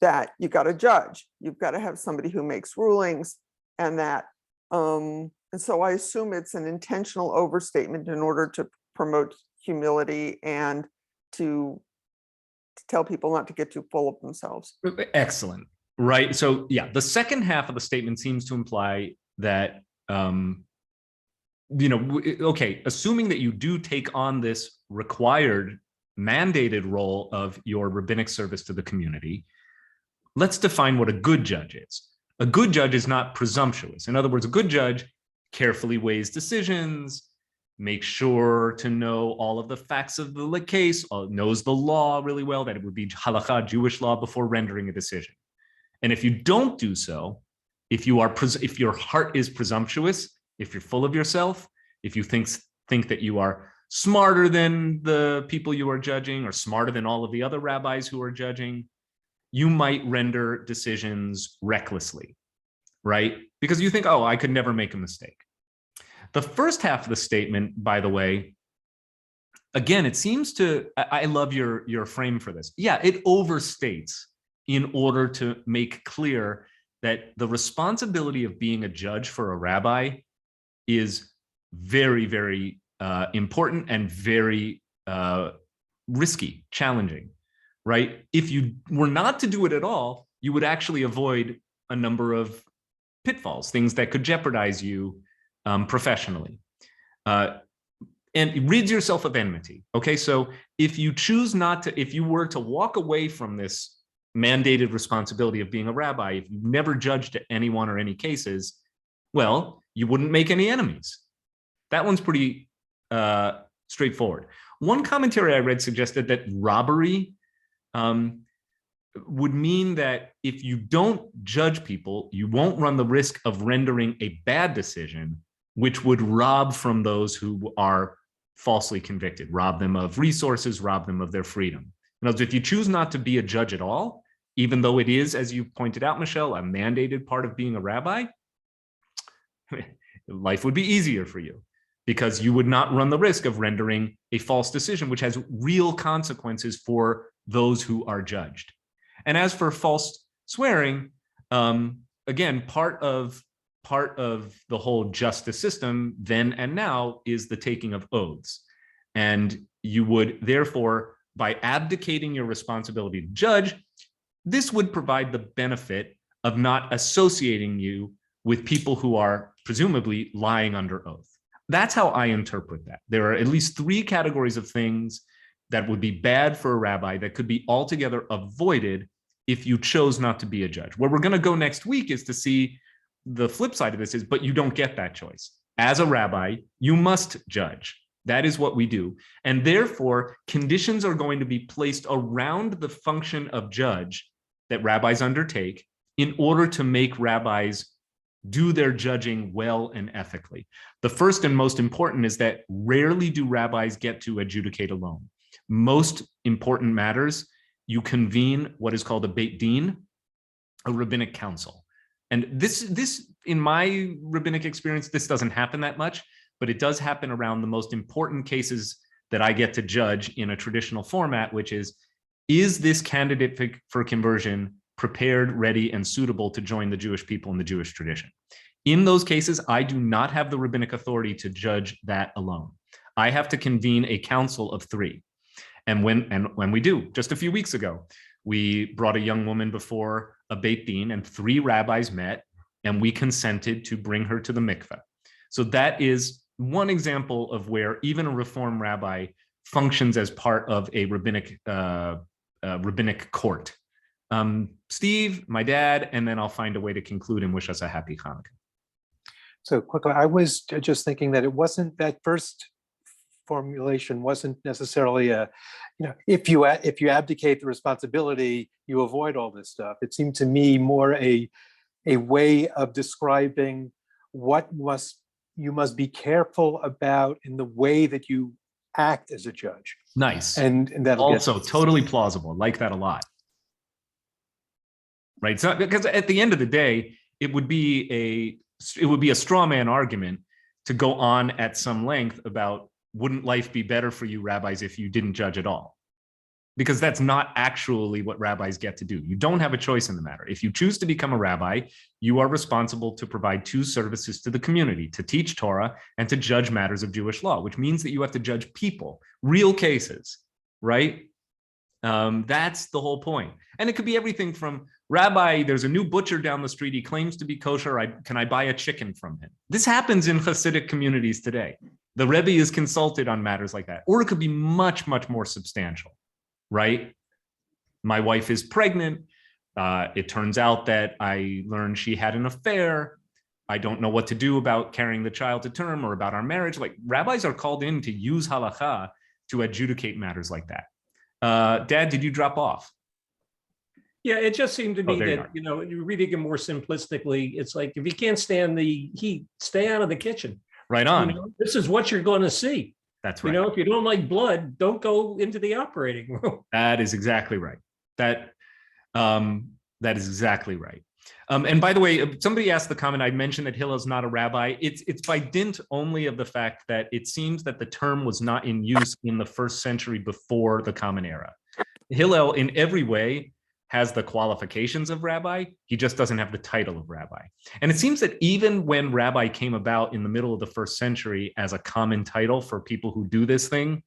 that you got to judge, you've got to have somebody who makes rulings, and that and so I assume it's an intentional overstatement in order to promote humility and to tell people not to get too full of themselves. Excellent. Right. So yeah, the second half of the statement seems to imply that, okay, assuming that you do take on this required, mandated role of your rabbinic service to the community, let's define what a good judge is. A good judge is not presumptuous. In other words, a good judge carefully weighs decisions, makes sure to know all of the facts of the case, knows the law really well, that it would be halakha, Jewish law, before rendering a decision. And if you don't do so, if your heart is presumptuous, if you're full of yourself, if you think that you are smarter than the people you are judging or smarter than all of the other rabbis who are judging, you might render decisions recklessly, right? Because you think, oh, I could never make a mistake. The first half of the statement, by the way, again, it seems to, I love your frame for this. Yeah, it overstates in order to make clear that the responsibility of being a judge for a rabbi is very, very important and very risky, challenging, right? If you were not to do it at all, you would actually avoid a number of pitfalls, things that could jeopardize you professionally. And rid yourself of enmity. Okay, so if you choose not to, if you were to walk away from this mandated responsibility of being a rabbi, if you've never judged anyone or any cases, well, you wouldn't make any enemies. That one's pretty straightforward. One commentary I read suggested that robbery would mean that if you don't judge people, you won't run the risk of rendering a bad decision, which would rob from those who are falsely convicted, rob them of resources, rob them of their freedom. In other words, if you choose not to be a judge at all, even though it is, as you pointed out, Michelle, a mandated part of being a rabbi, life would be easier for you because you would not run the risk of rendering a false decision, which has real consequences for those who are judged. And as for false swearing, again, part of the whole justice system then and now is the taking of oaths. And you would therefore, by abdicating your responsibility to judge, this would provide the benefit of not associating you with people who are presumably lying under oath. That's how I interpret that. There are at least 3 categories of things that would be bad for a rabbi that could be altogether avoided if you chose not to be a judge. Where we're going to go next week is to see the flip side of this is, but you don't get that choice. As a rabbi, you must judge. That is what we do. And therefore, conditions are going to be placed around the function of judge that rabbis undertake in order to make rabbis do their judging well and ethically. The first and most important is that rarely do rabbis get to adjudicate alone. Most important matters, you convene what is called a Beit Din, a rabbinic council. And this, in my rabbinic experience, this doesn't happen that much, but it does happen around the most important cases that I get to judge in a traditional format, which is this candidate for conversion prepared, ready, and suitable to join the Jewish people in the Jewish tradition? In those cases, I do not have the rabbinic authority to judge that alone. I have to convene a council of 3. And when we do, just a few weeks ago, we brought a young woman before a Beit Din and 3 rabbis met and we consented to bring her to the mikveh. So that is one example of where even a Reform rabbi functions as part of a rabbinic court. Steve, my dad, and then I'll find a way to conclude and wish us a happy Hanukkah. So quickly, I was just thinking that it wasn't that first formulation wasn't necessarily a, if you abdicate the responsibility, you avoid all this stuff. It seemed to me more a way of describing what you must be careful about in the way that you act as a judge. Nice. And that also totally plausible. Like that a lot. Right. So because at the end of the day, it would be a straw man argument to go on at some length about wouldn't life be better for you rabbis if you didn't judge at all? Because that's not actually what rabbis get to do. You don't have a choice in the matter. If you choose to become a rabbi, you are responsible to provide 2 services to the community, to teach Torah and to judge matters of Jewish law, which means that you have to judge people, real cases, right? That's the whole point. And it could be everything from, Rabbi, there's a new butcher down the street. He claims to be kosher. Can I buy a chicken from him? This happens in Hasidic communities today. The Rebbe is consulted on matters like that. Or it could be much, much more substantial, right? My wife is pregnant. It turns out that I learned she had an affair. I don't know what to do about carrying the child to term or about our marriage. Like, rabbis are called in to use halakha to adjudicate matters like that. Dad, did you drop off? Yeah, it just seemed to Oh, me there you that, are. you know, you're reading it more simplistically. It's like, if you can't stand the heat, stay out of the kitchen. Right You on. know, this is what you're going to see. That's You right. know, if you don't like blood, don't go into the operating room. That is exactly right. That is exactly right. And by the way, somebody asked the comment, I mentioned that Hillel's not a rabbi. It's by dint only of the fact that it seems that the term was not in use in the 1st century before the Common Era. Hillel, in every way, has the qualifications of rabbi. He just doesn't have the title of rabbi. And it seems that even when rabbi came about in the middle of the 1st century as a common title for people who do this thing,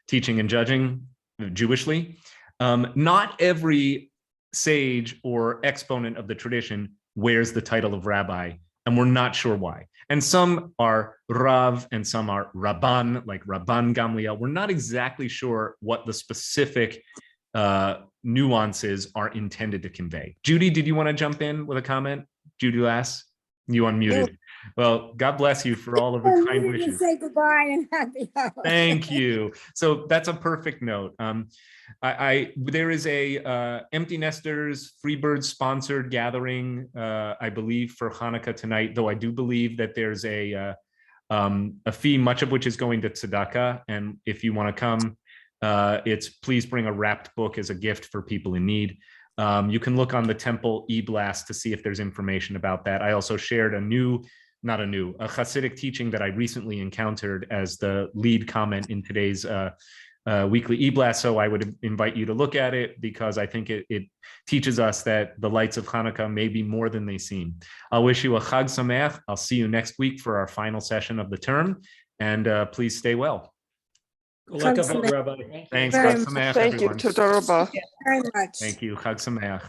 teaching and judging Jewishly, not every sage or exponent of the tradition wears the title of rabbi, and we're not sure why. And some are Rav and some are Rabban, like Rabban Gamliel. We're not exactly sure what the specific nuances are intended to convey. Judy, did you want to jump in with a comment? Judy Lass, you unmuted. Well, God bless you for all of the kind wishes. Say goodbye and happy holidays. Thank you. So that's a perfect note. There is a Empty Nesters Freebird sponsored gathering, I believe, for Hanukkah tonight. Though I do believe that there's a fee, much of which is going to tzedakah. And if you want to come, it's please bring a wrapped book as a gift for people in need. You can look on the temple e-blast to see if there's information about that. I also shared a Hasidic teaching that I recently encountered as the lead comment in today's weekly e-blast. So I would invite you to look at it, because I think it teaches us that the lights of Hanukkah may be more than they seem. I'll wish you a Chag Sameach. I'll see you next week for our final session of the term. And please stay well. Good luck, Thanks, Rabbi. Thanks. Very Chag much. Sameach, Thank you. everyone. Toda rabah. Very much. Thank you. Chag Sameach.